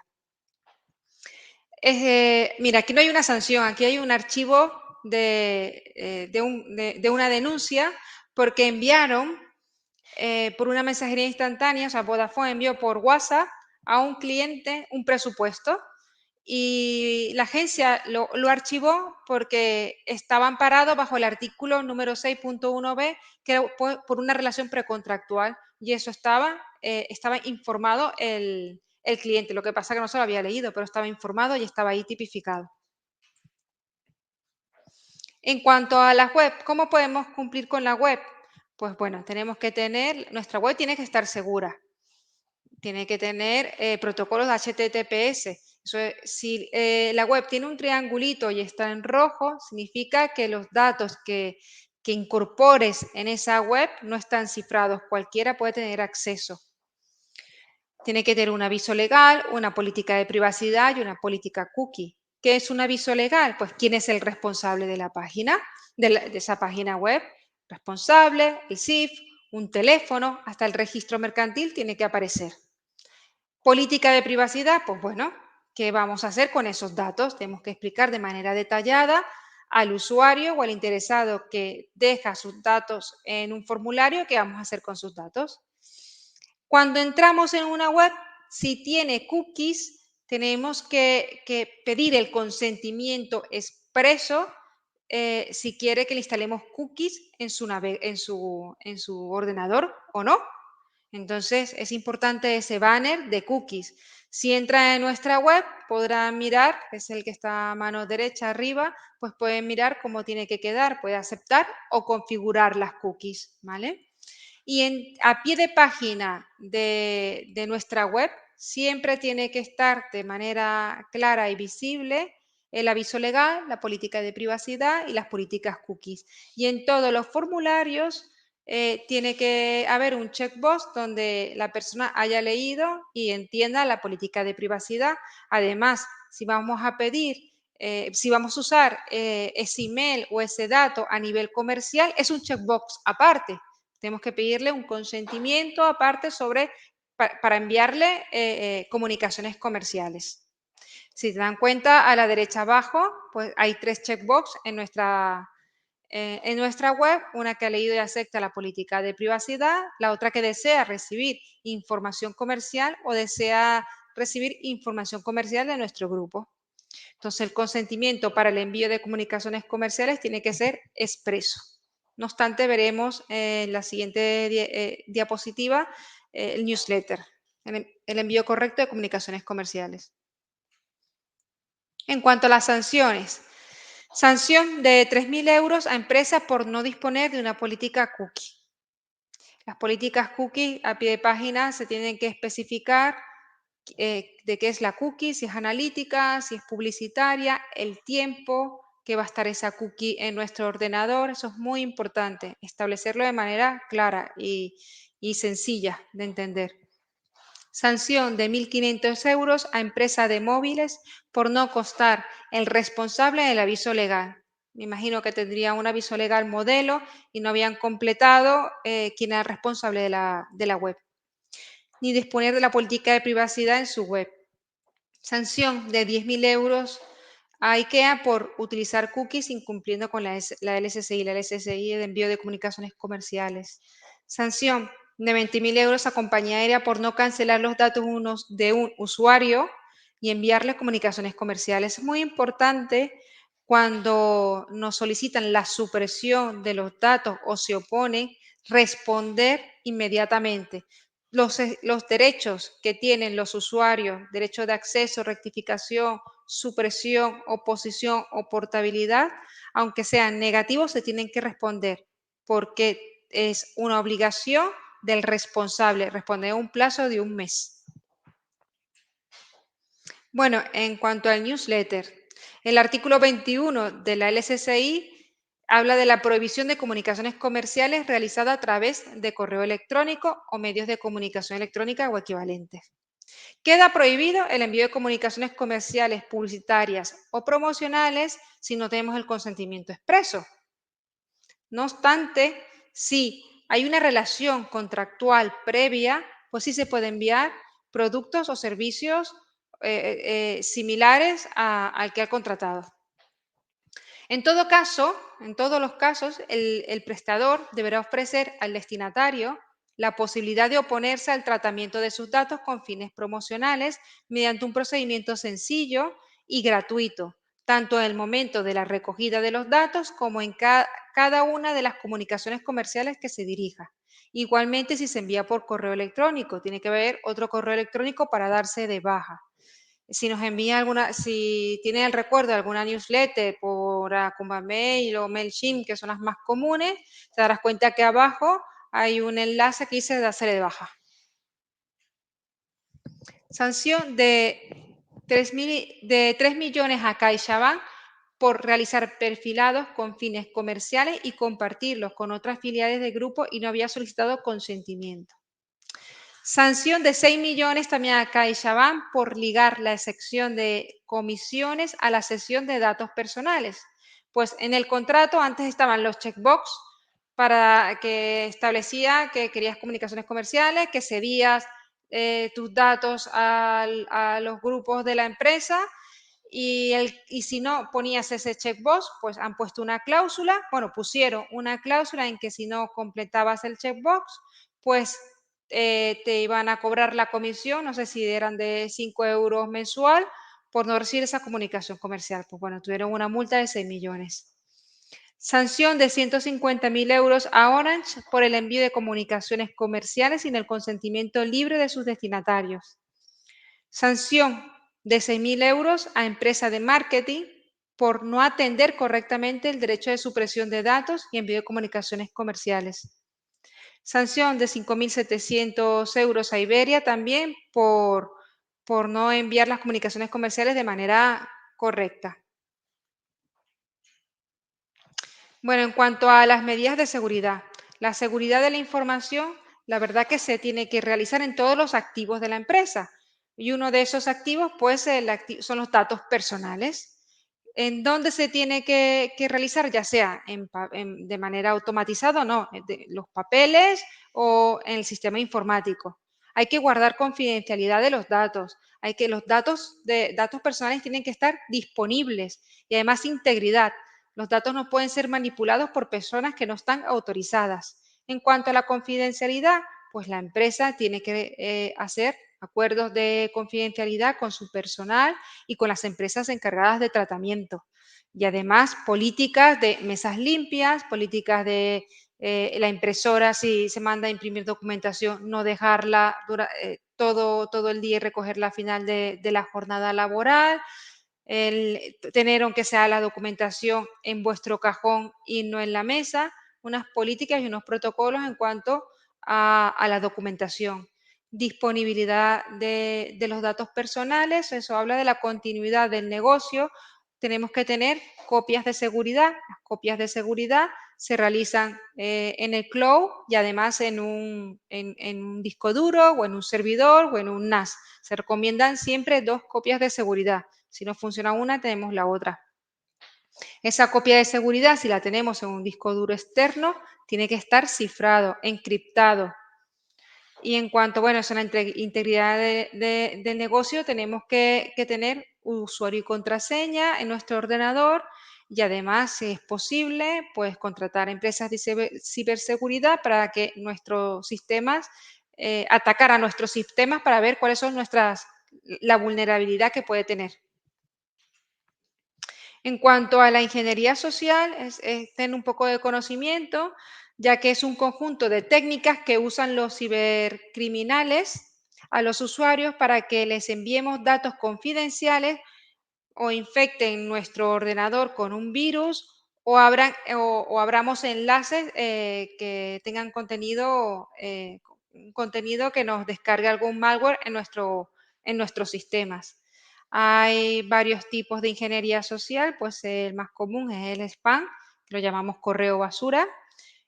Mira, aquí no hay una sanción, aquí hay un archivo de una denuncia porque enviaron por una mensajería instantánea, o sea, Vodafone envió por WhatsApp a un cliente un presupuesto y la agencia lo archivó porque estaba amparado bajo el artículo número 6.1b, que era por una relación precontractual, y eso estaba informado el cliente. Lo que pasa es que no se lo había leído, pero estaba informado y estaba ahí tipificado. En cuanto a la web, ¿cómo podemos cumplir con la web? Pues bueno, nuestra web tiene que estar segura, tiene que tener protocolos de HTTPS. Si la web tiene un triangulito y está en rojo, significa que los datos que incorpores en esa web no están cifrados. Cualquiera puede tener acceso. Tiene que tener un aviso legal, una política de privacidad y una política cookie. ¿Qué es un aviso legal? Pues quién es el responsable de la página, de esa página web. Responsable, el CIF, un teléfono, hasta el registro mercantil tiene que aparecer. Política de privacidad, pues bueno, ¿qué vamos a hacer con esos datos? Tenemos que explicar de manera detallada al usuario o al interesado que deja sus datos en un formulario qué vamos a hacer con sus datos. Cuando entramos en una web, si tiene cookies, tenemos que pedir el consentimiento expreso si quiere que le instalemos cookies en su ordenador o no. Entonces, es importante ese banner de cookies. Si entra en nuestra web, podrán mirar, es el que está a mano derecha arriba, pues pueden mirar cómo tiene que quedar, puede aceptar o configurar las cookies, ¿vale? Y a pie de página de nuestra web siempre tiene que estar de manera clara y visible el aviso legal, la política de privacidad y las políticas cookies. Y en todos los formularios tiene que haber un checkbox donde la persona haya leído y entienda la política de privacidad. Además, si vamos a pedir, si vamos a usar ese email o ese dato a nivel comercial, es un checkbox aparte. Tenemos que pedirle un consentimiento aparte para enviarle comunicaciones comerciales. Si te dan cuenta, a la derecha abajo, pues hay 3 checkbox en nuestra web, una que ha leído y acepta la política de privacidad, la otra que desea recibir información comercial o desea recibir información comercial de nuestro grupo. Entonces, el consentimiento para el envío de comunicaciones comerciales tiene que ser expreso. No obstante, veremos en la siguiente diapositiva el newsletter, el envío correcto de comunicaciones comerciales. En cuanto a las sanciones, sanción de 3.000 euros a empresas por no disponer de una política cookie. Las políticas cookie a pie de página se tienen que especificar de qué es la cookie, si es analítica, si es publicitaria, el tiempo que va a estar esa cookie en nuestro ordenador. Eso es muy importante, establecerlo de manera clara y sencilla de entender. Sanción de 1.500 euros a empresa de móviles por no constar el responsable del aviso legal. Me imagino que tendría un aviso legal modelo y no habían completado quién era el responsable de la web, ni disponer de la política de privacidad en su web. Sanción de 10.000 euros a IKEA por utilizar cookies incumpliendo con la LSCI, la LSCI de envío de comunicaciones comerciales. Sanción de 20.000 euros a compañía aérea por no cancelar los datos de un usuario y enviarle comunicaciones comerciales. Es muy importante cuando nos solicitan la supresión de los datos o se oponen, responder inmediatamente. los derechos que tienen los usuarios, derecho de acceso, rectificación, supresión, oposición o portabilidad, aunque sean negativos, se tienen que responder porque es una obligación del responsable responder en un plazo de un mes. Bueno, en cuanto al newsletter, el artículo 21 de la LSCI habla de la prohibición de comunicaciones comerciales realizadas a través de correo electrónico o medios de comunicación electrónica o equivalentes. Queda prohibido el envío de comunicaciones comerciales, publicitarias o promocionales si no tenemos el consentimiento expreso. No obstante, si hay una relación contractual previa, pues sí se puede enviar productos o servicios similares al que ha contratado. En todo caso, en todos los casos, el prestador deberá ofrecer al destinatario la posibilidad de oponerse al tratamiento de sus datos con fines promocionales mediante un procedimiento sencillo y gratuito, tanto en el momento de la recogida de los datos como en cada una de las comunicaciones comerciales que se dirija. Igualmente, si se envía por correo electrónico, tiene que haber otro correo electrónico para darse de baja. Si nos envía si tiene el recuerdo de alguna newsletter por Akumba Mail o MailChimp, que son las más comunes, te darás cuenta que abajo hay un enlace que dice darse de baja. Sanción de 3 millones a CaixaBank por realizar perfilados con fines comerciales y compartirlos con otras filiales del grupo y no había solicitado consentimiento. Sanción de 6 millones también a CaixaBank por ligar la sección de comisiones a la cesión de datos personales. Pues en el contrato antes estaban los checkbox para que establecía que querías comunicaciones comerciales, que cedías tus datos a los grupos de la empresa y si no ponías ese checkbox, pues han puesto una cláusula, pusieron una cláusula en que si no completabas el checkbox, pues te iban a cobrar la comisión, no sé si eran de 5 euros mensual, por no recibir esa comunicación comercial. Pues bueno, tuvieron una multa de 6 millones. Sanción de 150.000 euros a Orange por el envío de comunicaciones comerciales sin el consentimiento libre de sus destinatarios. Sanción de 6.000 euros a empresa de marketing por no atender correctamente el derecho de supresión de datos y envío de comunicaciones comerciales. Sanción de 5.700 euros a Iberia también por no enviar las comunicaciones comerciales de manera correcta. Bueno, en cuanto a las medidas de seguridad, la seguridad de la información, la verdad que se tiene que realizar en todos los activos de la empresa. Y uno de esos activos, pues, son los datos personales. ¿En dónde se tiene que realizar? Ya sea de manera automatizada o no, los papeles o en el sistema informático. Hay que guardar confidencialidad de los datos. Los datos personales tienen que estar disponibles y además integridad. Los datos no pueden ser manipulados por personas que no están autorizadas. En cuanto a la confidencialidad, pues la empresa tiene que hacer acuerdos de confidencialidad con su personal y con las empresas encargadas de tratamiento. Y además políticas de mesas limpias, políticas de la impresora, si se manda a imprimir documentación, no dejarla todo el día y recogerla al final de la jornada laboral, el tener, aunque sea la documentación, en vuestro cajón y no en la mesa, unas políticas y unos protocolos en cuanto a la documentación. Disponibilidad de los datos personales, eso habla de la continuidad del negocio. Tenemos que tener copias de seguridad. Las copias de seguridad se realizan en el cloud y además en un disco duro o en un servidor o en un NAS. Se recomiendan siempre 2 copias de seguridad. Si no funciona una, tenemos la otra. Esa copia de seguridad, si la tenemos en un disco duro externo, tiene que estar cifrado, encriptado. Y en cuanto, a la integridad del negocio, tenemos que tener usuario y contraseña en nuestro ordenador y además, si es posible, pues contratar empresas de ciberseguridad para que nuestros sistemas, atacar a nuestros sistemas para ver cuáles son la vulnerabilidad que puede tener. En cuanto a la ingeniería social, es tener un poco de conocimiento, ya que es un conjunto de técnicas que usan los cibercriminales a los usuarios para que les enviemos datos confidenciales o infecten nuestro ordenador con un virus o abramos enlaces que tengan contenido, un contenido que nos descargue algún malware en nuestros sistemas. Hay varios tipos de ingeniería social, pues el más común es el spam, que lo llamamos correo basura.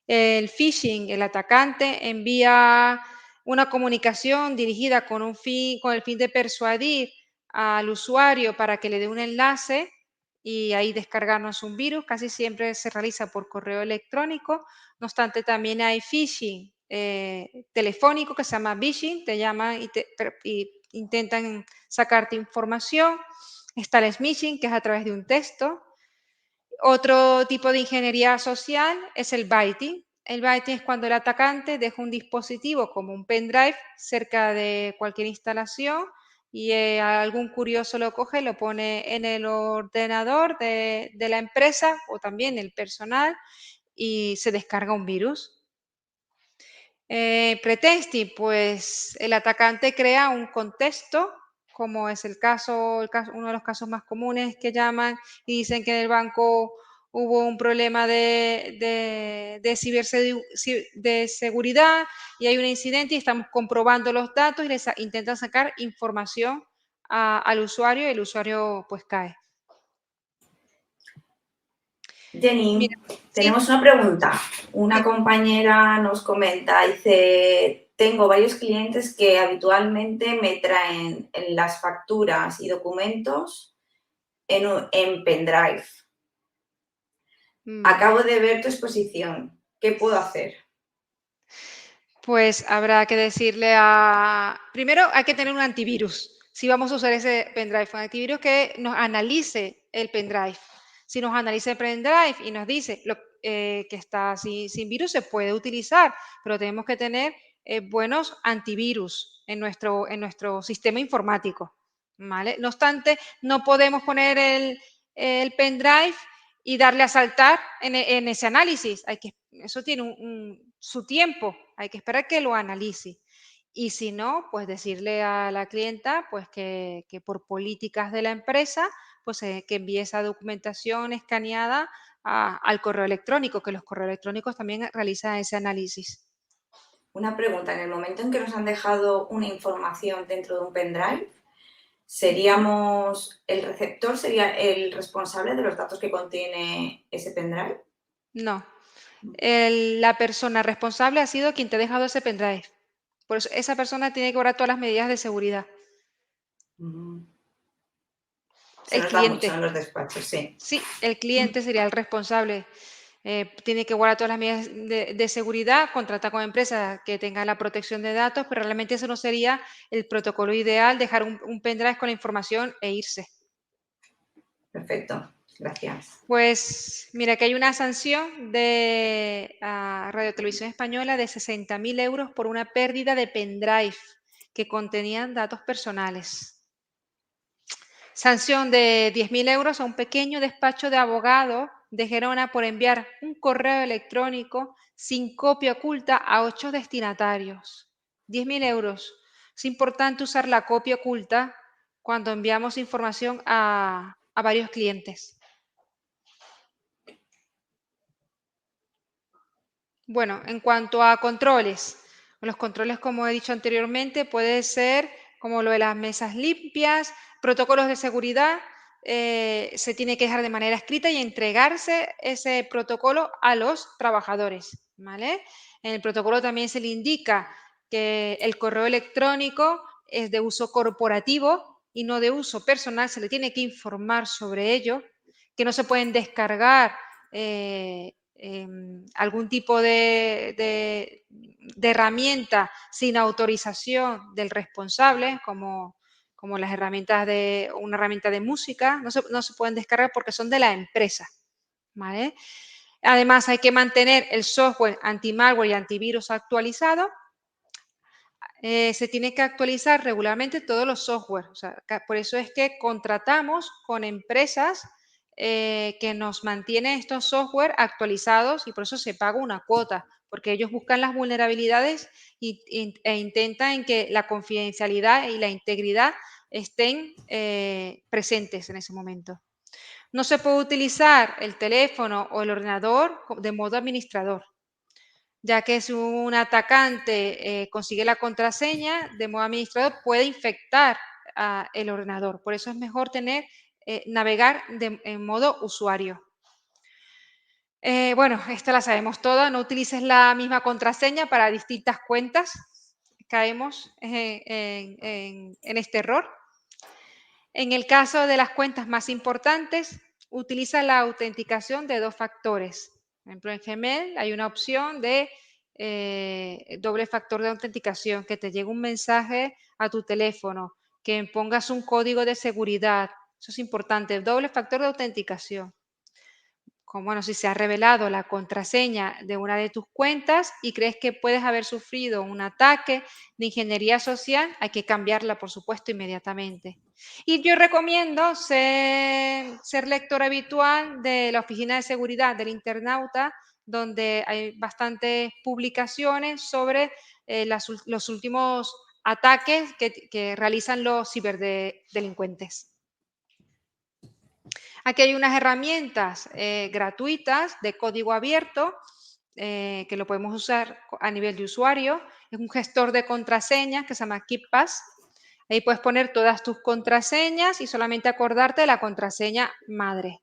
El phishing, el atacante envía una comunicación dirigida con el fin de persuadir al usuario para que le dé un enlace y ahí descargarnos un virus. Casi siempre se realiza por correo electrónico. No obstante, también hay phishing telefónico que se llama phishing, te llaman y intentan sacarte información. Está el smishing, que es a través de un texto. Otro tipo de ingeniería social es el byting. El byting es cuando el atacante deja un dispositivo como un pendrive cerca de cualquier instalación y algún curioso lo coge, lo pone en el ordenador de la empresa o también el personal y se descarga un virus. Pretexting, pues el atacante crea un contexto, como es uno de los casos más comunes que llaman y dicen que en el banco hubo un problema de seguridad y hay un incidente y estamos comprobando los datos y intentan sacar información al usuario y el usuario pues cae. Jenny, Mira, sí, tenemos una pregunta. Una sí. compañera nos comenta, dice, tengo varios clientes que habitualmente me traen las facturas y documentos en pendrive. Vale. Acabo de ver tu exposición. ¿Qué puedo hacer? Pues habrá que decirle a... Primero hay que tener un antivirus. Si vamos a usar ese pendrive, un antivirus que nos analice el pendrive. Si nos analiza el pendrive y nos dice que está sin virus, se puede utilizar, pero tenemos que tener buenos antivirus en nuestro sistema informático. ¿Vale? No obstante, no podemos poner el pendrive y darle a saltar en ese análisis. Eso tiene su tiempo, hay que esperar que lo analice. Y si no, pues decirle a la clienta pues que por políticas de la empresa, pues que envíe esa documentación escaneada al correo electrónico, que los correos electrónicos también realizan ese análisis. Una pregunta. En el momento en que nos han dejado una información dentro de un pendrive, ¿seríamos, el receptor sería el responsable de los datos que contiene ese pendrive? No, la persona responsable ha sido quien te ha dejado ese pendrive. Por eso esa persona tiene que guardar todas las medidas de seguridad. Mm. Se El nos da mucho cliente. en los despachos, sí. Sí, el cliente sería el responsable. Tiene que guardar todas las medidas de seguridad, contratar con empresas que tengan la protección de datos, pero realmente eso no sería el protocolo ideal, dejar un pendrive con la información e irse. Perfecto, gracias. Pues mira que hay una sanción de Radio Televisión Española de 60.000 euros por una pérdida de pendrive que contenían datos personales. Sanción de 10.000 euros a un pequeño despacho de abogados de Gerona por enviar un correo electrónico sin copia oculta a 8 destinatarios. 10.000 euros. Es importante usar la copia oculta cuando enviamos información a varios clientes. Bueno, en cuanto a controles, los controles, como he dicho anteriormente, puede ser como lo de las mesas limpias, protocolos de seguridad, se tiene que dejar de manera escrita y entregarse ese protocolo a los trabajadores, ¿vale? En el protocolo también se le indica que el correo electrónico es de uso corporativo y no de uso personal, se le tiene que informar sobre ello, que no se pueden descargar algún tipo de herramienta sin autorización del responsable, como las herramientas de una herramienta de música, no se pueden descargar porque son de la empresa, ¿vale? Además, hay que mantener el software anti-malware y antivirus actualizado. Se tiene que actualizar regularmente todos los software. O sea, por eso es que contratamos con empresas que nos mantiene estos software actualizados y por eso se paga una cuota, porque ellos buscan las vulnerabilidades e intentan que la confidencialidad y la integridad estén presentes en ese momento. No se puede utilizar el teléfono o el ordenador de modo administrador, ya que si un atacante consigue la contraseña de modo administrador puede infectar el ordenador. Por eso es mejor navegar en modo usuario. Bueno, esta la sabemos toda. No utilices la misma contraseña para distintas cuentas. Caemos en este error. En el caso de las cuentas más importantes, utiliza la autenticación de 2 factores. Por ejemplo, en Gmail hay una opción de doble factor de autenticación, que te llegue un mensaje a tu teléfono, que pongas un código de seguridad. Eso es importante, doble factor de autenticación. Como, bueno, si se ha revelado la contraseña de una de tus cuentas y crees que puedes haber sufrido un ataque de ingeniería social, hay que cambiarla, por supuesto, inmediatamente. Y yo recomiendo ser lector habitual de la Oficina de Seguridad del Internauta, donde hay bastantes publicaciones sobre los últimos ataques que realizan los ciberdelincuentes. Aquí hay unas herramientas gratuitas de código abierto que lo podemos usar a nivel de usuario. Es un gestor de contraseñas que se llama KeePass. Ahí puedes poner todas tus contraseñas y solamente acordarte de la contraseña madre.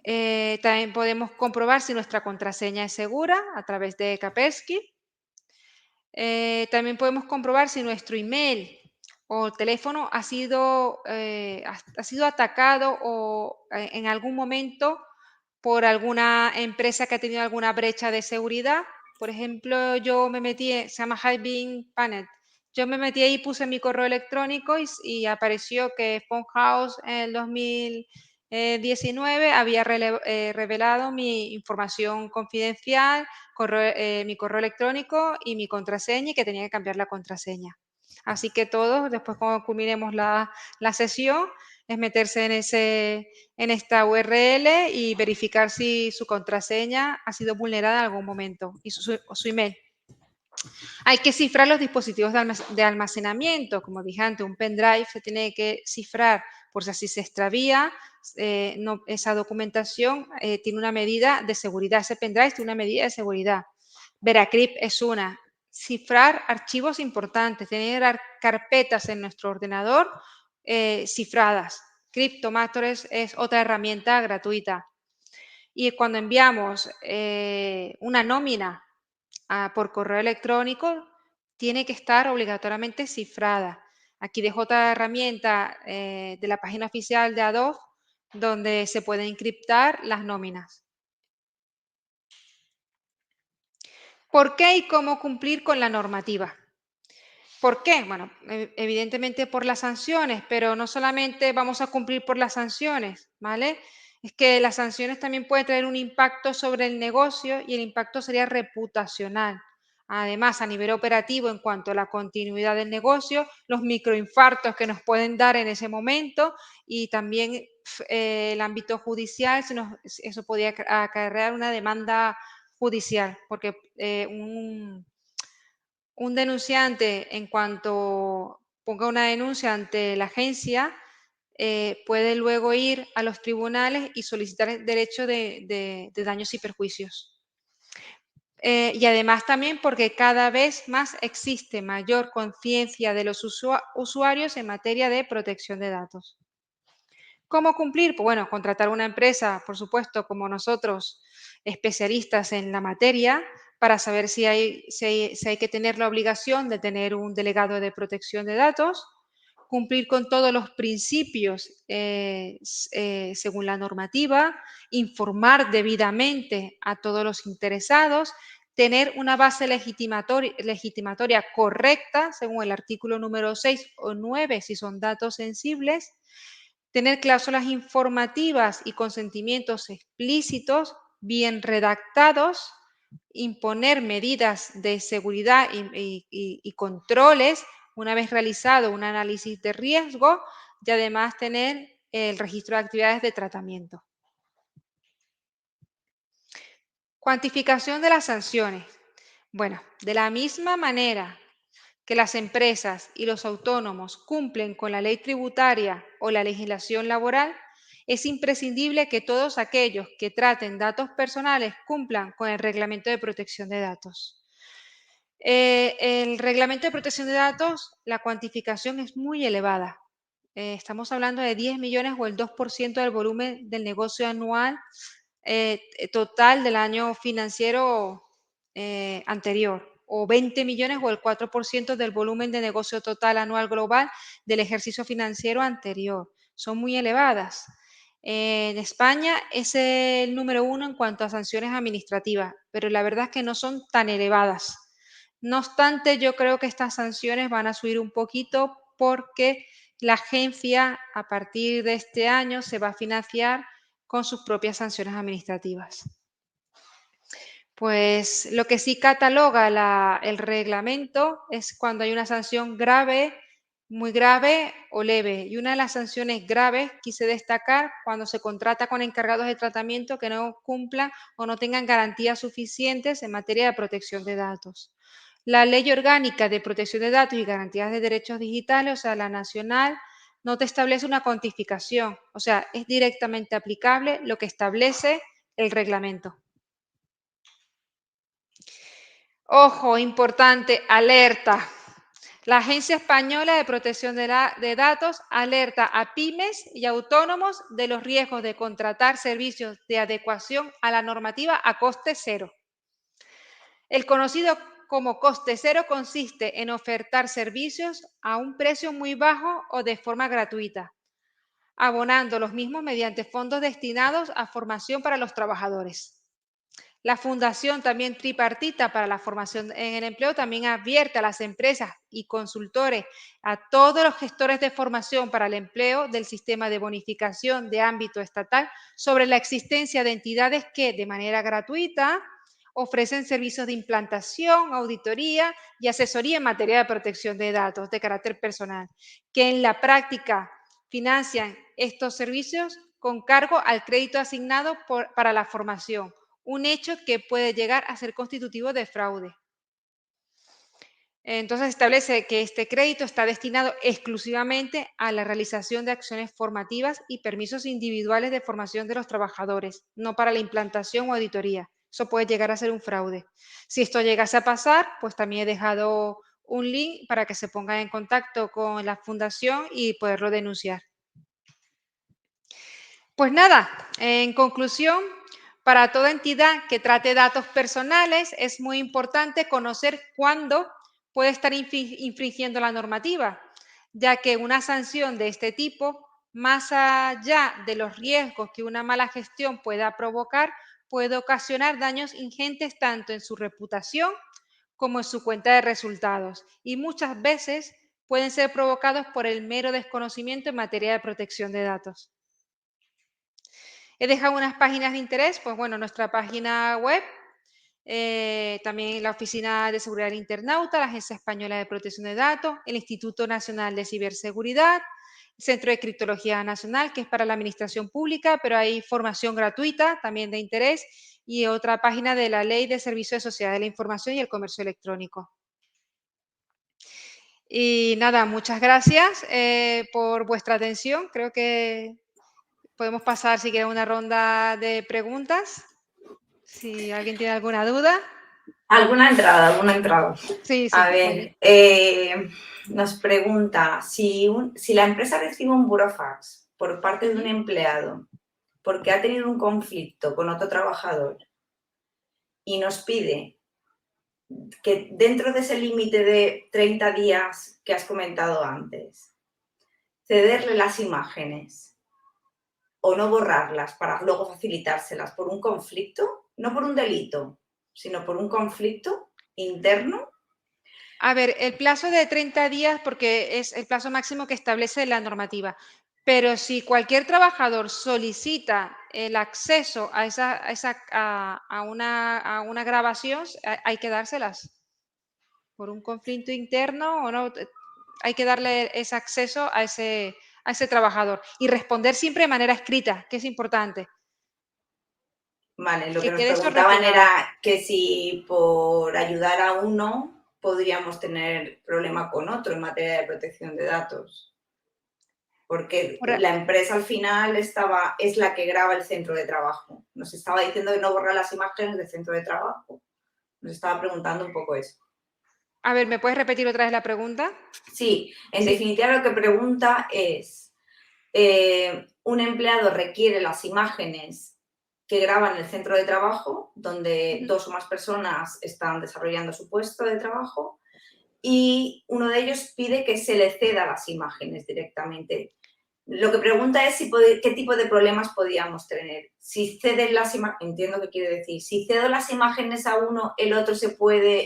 También podemos comprobar si nuestra contraseña es segura a través de Kaspersky. También podemos comprobar si nuestro email o teléfono ha sido atacado o en algún momento por alguna empresa que ha tenido alguna brecha de seguridad. Por ejemplo, yo me metí, se llama Hiving Panel. Yo me metí ahí, puse mi correo electrónico y apareció que House en el 2019 había revelado mi información confidencial, mi correo electrónico y mi contraseña, y que tenía que cambiar la contraseña. Así que todos, después cuando culminemos la sesión, es meterse en esta URL y verificar si su contraseña ha sido vulnerada en algún momento y su email. Hay que cifrar los dispositivos de almacenamiento. Como dije antes, un pendrive se tiene que cifrar por si así se extravía. Esa documentación tiene una medida de seguridad. Ese pendrive tiene una medida de seguridad. Veracrypt es una. Cifrar archivos importantes, tener carpetas en nuestro ordenador cifradas. Cryptomator es otra herramienta gratuita. Y cuando enviamos una nómina por correo electrónico, tiene que estar obligatoriamente cifrada. Aquí dejo otra herramienta de la página oficial de Adobe, donde se pueden encriptar las nóminas. ¿Por qué y cómo cumplir con la normativa? ¿Por qué? Bueno, evidentemente por las sanciones, pero no solamente vamos a cumplir por las sanciones, ¿vale? Es que las sanciones también pueden traer un impacto sobre el negocio y el impacto sería reputacional. Además, a nivel operativo, en cuanto a la continuidad del negocio, los microinfartos que nos pueden dar en ese momento y también el ámbito judicial, eso podría acarrear una demanda judicial, porque un denunciante, en cuanto ponga una denuncia ante la agencia, puede luego ir a los tribunales y solicitar el derecho de daños y perjuicios. Y además también porque cada vez más existe mayor conciencia de los usuarios en materia de protección de datos. ¿Cómo cumplir? Pues bueno, contratar una empresa, por supuesto, como nosotros, especialistas en la materia, para saber si hay que tener la obligación de tener un delegado de protección de datos, cumplir con todos los principios según la normativa, informar debidamente a todos los interesados, tener una base legitimatoria correcta, según el artículo número 6 o 9, si son datos sensibles, tener cláusulas informativas y consentimientos explícitos, bien redactados, imponer medidas de seguridad y controles una vez realizado un análisis de riesgo y además tener el registro de actividades de tratamiento. Cuantificación de las sanciones. Bueno, de la misma manera que las empresas y los autónomos cumplen con la ley tributaria o la legislación laboral, es imprescindible que todos aquellos que traten datos personales cumplan con el Reglamento de Protección de Datos. El Reglamento de Protección de Datos, la cuantificación es muy elevada. Estamos hablando de 10 millones o el 2% del volumen del negocio anual total del año financiero anterior, o 20 millones o el 4% del volumen de negocio total anual global del ejercicio financiero anterior. Son muy elevadas. En España es el número 1 en cuanto a sanciones administrativas, pero la verdad es que no son tan elevadas. No obstante, yo creo que estas sanciones van a subir un poquito porque la agencia a partir de este año se va a financiar con sus propias sanciones administrativas. Pues lo que sí cataloga el reglamento es cuando hay una sanción grave, muy grave o leve. Y una de las sanciones graves quise destacar cuando se contrata con encargados de tratamiento que no cumplan o no tengan garantías suficientes en materia de protección de datos. La Ley Orgánica de Protección de Datos y Garantías de Derechos Digitales, o sea, la nacional, no te establece una cuantificación, o sea, es directamente aplicable lo que establece el reglamento. Ojo, importante, alerta. La Agencia Española de Protección de Datos alerta a pymes y autónomos de los riesgos de contratar servicios de adecuación a la normativa a coste cero. El conocido como coste cero consiste en ofertar servicios a un precio muy bajo o de forma gratuita, abonando los mismos mediante fondos destinados a formación para los trabajadores. La Fundación también tripartita para la formación en el empleo también advierte a las empresas y consultores, a todos los gestores de formación para el empleo del sistema de bonificación de ámbito estatal sobre la existencia de entidades que de manera gratuita ofrecen servicios de implantación, auditoría y asesoría en materia de protección de datos de carácter personal, que en la práctica financian estos servicios con cargo al crédito asignado para la formación, un hecho que puede llegar a ser constitutivo de fraude. Entonces establece que este crédito está destinado exclusivamente a la realización de acciones formativas y permisos individuales de formación de los trabajadores, no para la implantación o auditoría. Eso puede llegar a ser un fraude. Si esto llegase a pasar, pues también he dejado un link para que se pongan en contacto con la fundación y poderlo denunciar. Pues nada, en conclusión, para toda entidad que trate datos personales es muy importante conocer cuándo puede estar infringiendo la normativa, ya que una sanción de este tipo, más allá de los riesgos que una mala gestión pueda provocar, puede ocasionar daños ingentes tanto en su reputación como en su cuenta de resultados y muchas veces pueden ser provocados por el mero desconocimiento en materia de protección de datos. He dejado unas páginas de interés, pues bueno, nuestra página web, también la Oficina de Seguridad del Internauta, la Agencia Española de Protección de Datos, el Instituto Nacional de Ciberseguridad, el Centro de Criptología Nacional, que es para la Administración Pública, pero hay formación gratuita también de interés, y otra página de la Ley de Servicios de Sociedad de la Información y el Comercio Electrónico. Y nada, muchas gracias por vuestra atención. Creo que podemos pasar, si quieren, una ronda de preguntas. Si alguien tiene alguna duda. ¿Alguna entrada? ¿Alguna entrada? Sí, A sí. ver, nos pregunta, si la empresa recibe un burofax por parte de un empleado porque ha tenido un conflicto con otro trabajador y nos pide que dentro de ese límite de 30 días que has comentado antes, cederle las imágenes o no borrarlas para luego facilitárselas por un conflicto, no por un delito, sino por un conflicto interno. A ver, el plazo de 30 días, porque es el plazo máximo que establece la normativa, pero si cualquier trabajador solicita el acceso a una grabación, hay que dárselas. Por un conflicto interno o no, hay que darle ese acceso a ese trabajador y responder siempre de manera escrita, que es importante. Vale, lo que Que nos quede eso preguntaban retiradas. era que si por ayudar a uno podríamos tener problema con otro en materia de protección de datos. Porque Por- la empresa al final es la que graba el centro de trabajo. Nos estaba diciendo que no borra las imágenes del centro de trabajo. Nos estaba preguntando un poco eso. A ver, ¿me puedes repetir otra vez la pregunta? Sí, en Sí. definitiva lo que pregunta es, un empleado requiere las imágenes que graban el centro de trabajo, donde Ujú. 2 o más personas están desarrollando su puesto de trabajo, y uno de ellos pide que se le ceda las imágenes directamente. Lo que pregunta es qué tipo de problemas podríamos tener. Si ceden las imágenes, entiendo qué quiere decir, si cedo las imágenes a uno, el otro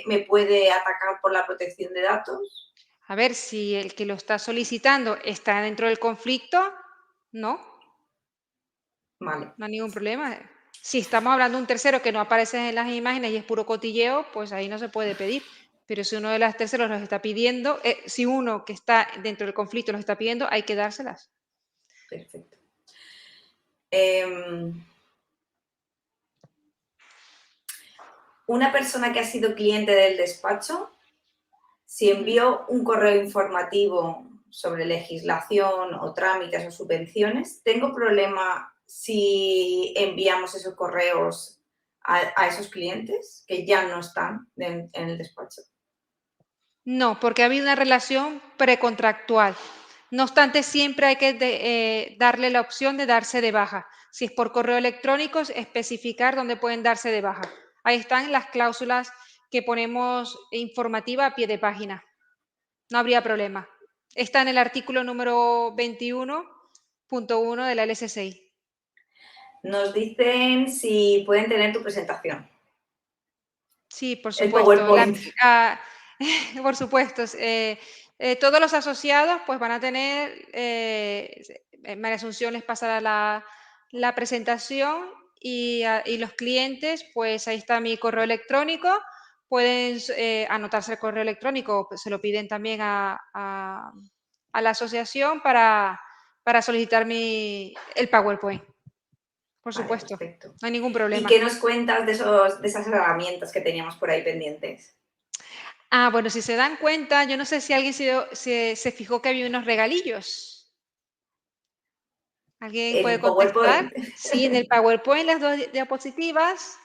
me puede atacar por la protección de datos. A ver, si el que lo está solicitando está dentro del conflicto, no, Vale, no hay ningún problema. Si estamos hablando de un tercero que no aparece en las imágenes y es puro cotilleo, pues ahí no se puede pedir. Pero si uno de los terceros los está pidiendo, si uno que está dentro del conflicto los está pidiendo, hay que dárselas. perfecto. Em, una persona que ha sido cliente del despacho, si Ujú. envió un correo informativo sobre legislación o trámites o subvenciones, ¿tengo problema si enviamos esos correos a esos clientes que ya no están en el despacho? No, porque ha habido una relación precontractual. No obstante, siempre hay que darle la opción de darse de baja. Si es por correo electrónico, especificar dónde pueden darse de baja. Ahí están las cláusulas que ponemos informativa a pie de página. No habría problema. Está en el artículo número 21.1 de la LS6. Nos dicen si pueden tener tu presentación, Sí, por el supuesto. PowerPoint. Por supuesto. Todos los asociados pues van a tener, María Asunción les pasará la presentación y los clientes, pues ahí está mi correo electrónico, pueden anotarse el correo electrónico, pues, se lo piden también a la asociación para solicitar el PowerPoint, por Vale, supuesto, perfecto. no hay ningún ¿Y problema. qué nos cuentas de esas herramientas que teníamos por ahí pendientes? Bueno, si se dan cuenta, yo no sé si alguien se fijó que había unos regalillos. ¿Alguien En puede el contestar? PowerPoint. Sí, en el PowerPoint las dos diapositivas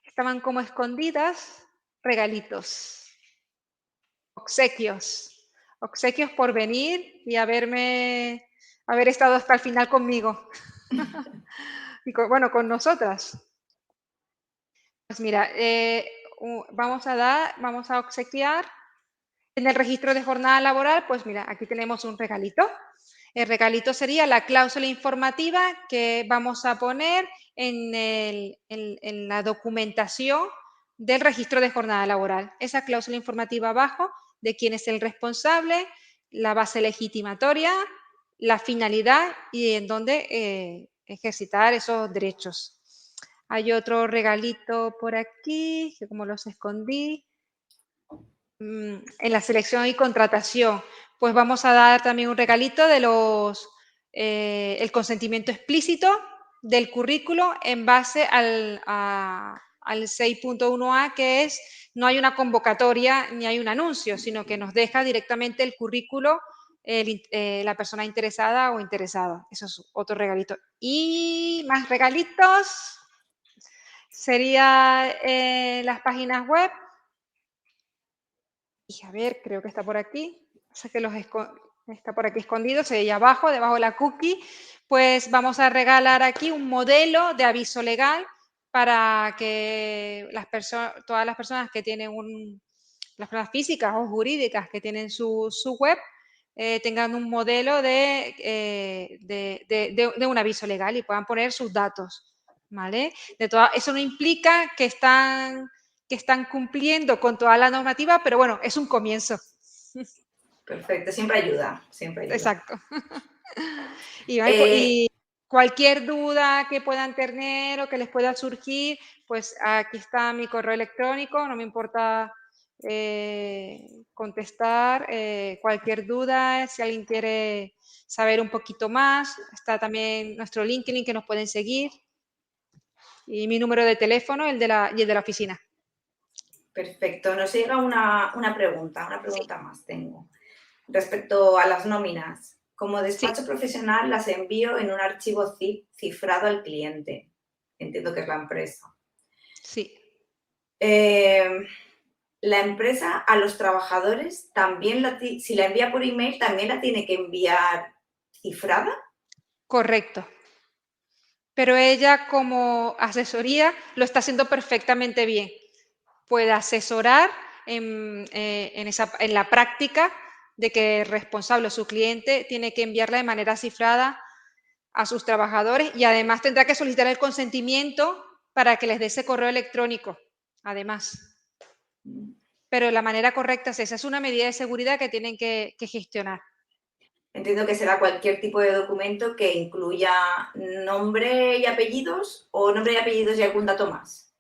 estaban como escondidas, regalitos, obsequios, obsequios por venir y haber estado hasta el final conmigo y bueno, con nosotras. Pues mira, vamos a obsequiar en el registro de jornada laboral, pues mira, aquí tenemos un regalito. El regalito sería la cláusula informativa que vamos a poner en la documentación del registro de jornada laboral. Esa cláusula informativa abajo de quién es el responsable, la base legitimatoria, la finalidad y en dónde ejercitar esos derechos. Hay otro regalito por aquí, que como los escondí, en la selección y contratación, pues vamos a dar también un regalito de el consentimiento explícito del currículo en base al 6.1a, que es no hay una convocatoria ni hay un anuncio, sino que nos deja directamente el currículo la persona interesada o interesada. Eso es otro regalito. Y más regalitos sería las páginas web. Y a ver, creo que está por aquí. O sea que está por aquí escondido, se ve ahí abajo, debajo de la cookie. Pues vamos a regalar aquí un modelo de aviso legal para que todas las personas que tienen las personas físicas o jurídicas que tienen su web tengan un modelo de un aviso legal y puedan poner sus datos. ¿Vale? Eso no implica que están cumpliendo con toda la normativa, pero bueno, es un comienzo. Perfecto, siempre ayuda, siempre ayuda. Exacto. Y, Eh, y cualquier duda que puedan tener o que les pueda surgir, pues aquí está mi correo electrónico, no me importa contestar cualquier duda, si alguien quiere saber un poquito más. Está también nuestro LinkedIn que nos pueden seguir y mi número de teléfono y el de la oficina. Perfecto. Nos llega una Sí, pregunta más tengo. Respecto a las nóminas, como sí, despacho profesional las envío en un archivo zip cifrado al cliente. Entiendo que es la empresa. sí. Eh, la empresa a los trabajadores también, si la envía por email, también la tiene que enviar cifrada. Correcto. Pero ella como asesoría lo está haciendo perfectamente bien. Puede asesorar en la práctica de que el responsable o su cliente tiene que enviarla de manera cifrada a sus trabajadores y además tendrá que solicitar el consentimiento para que les dé ese correo electrónico, además. Pero la manera correcta es esa, es una medida de seguridad que tienen que gestionar. Entiendo que será cualquier tipo de documento que incluya nombre y apellidos o nombre y apellidos y algún dato más.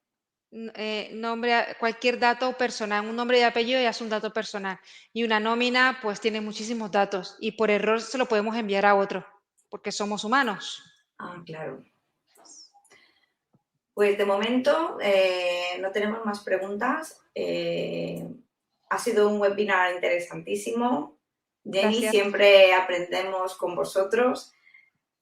Cualquier dato personal, un nombre y apellido ya es un dato personal. Y una nómina, pues tiene muchísimos datos y por error se lo podemos enviar a otro, porque somos humanos. Ah, claro. Pues de momento no tenemos más preguntas. Ha sido un webinar interesantísimo. Jenny, Gracias. siempre aprendemos con vosotros.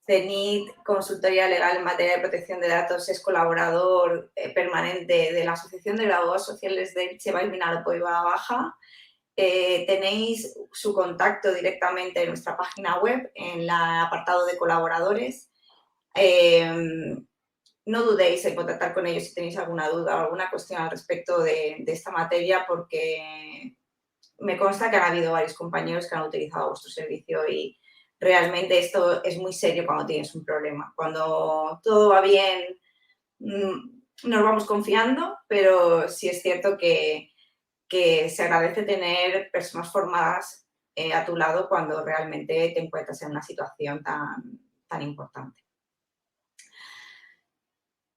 CENIT, consultoría legal en materia de protección de datos, es colaborador permanente de la Asociación de Graduados Sociales de Elche, Baix Vinalopó y Vega Baja. Tenéis su contacto directamente en nuestra página web, en el apartado de colaboradores. No dudéis en contactar con ellos si tenéis alguna duda o alguna cuestión al respecto de esta materia, porque me consta que han habido varios compañeros que han utilizado vuestro servicio y realmente esto es muy serio cuando tienes un problema. Cuando todo va bien, nos vamos confiando, pero sí es cierto que se agradece tener personas formadas a tu lado cuando realmente te encuentras en una situación tan importante.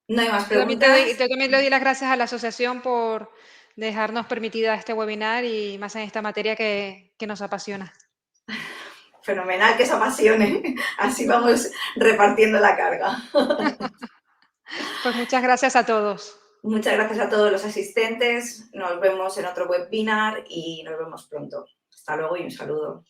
No hay más preguntas. Yo también le doy las gracias a la asociación por dejarnos permitida este webinar y más en esta materia que nos apasiona. Fenomenal que os apasione. Así vamos repartiendo la carga. Pues muchas gracias a todos. Muchas gracias a todos los asistentes. Nos vemos en otro webinar y nos vemos pronto. Hasta luego y un saludo.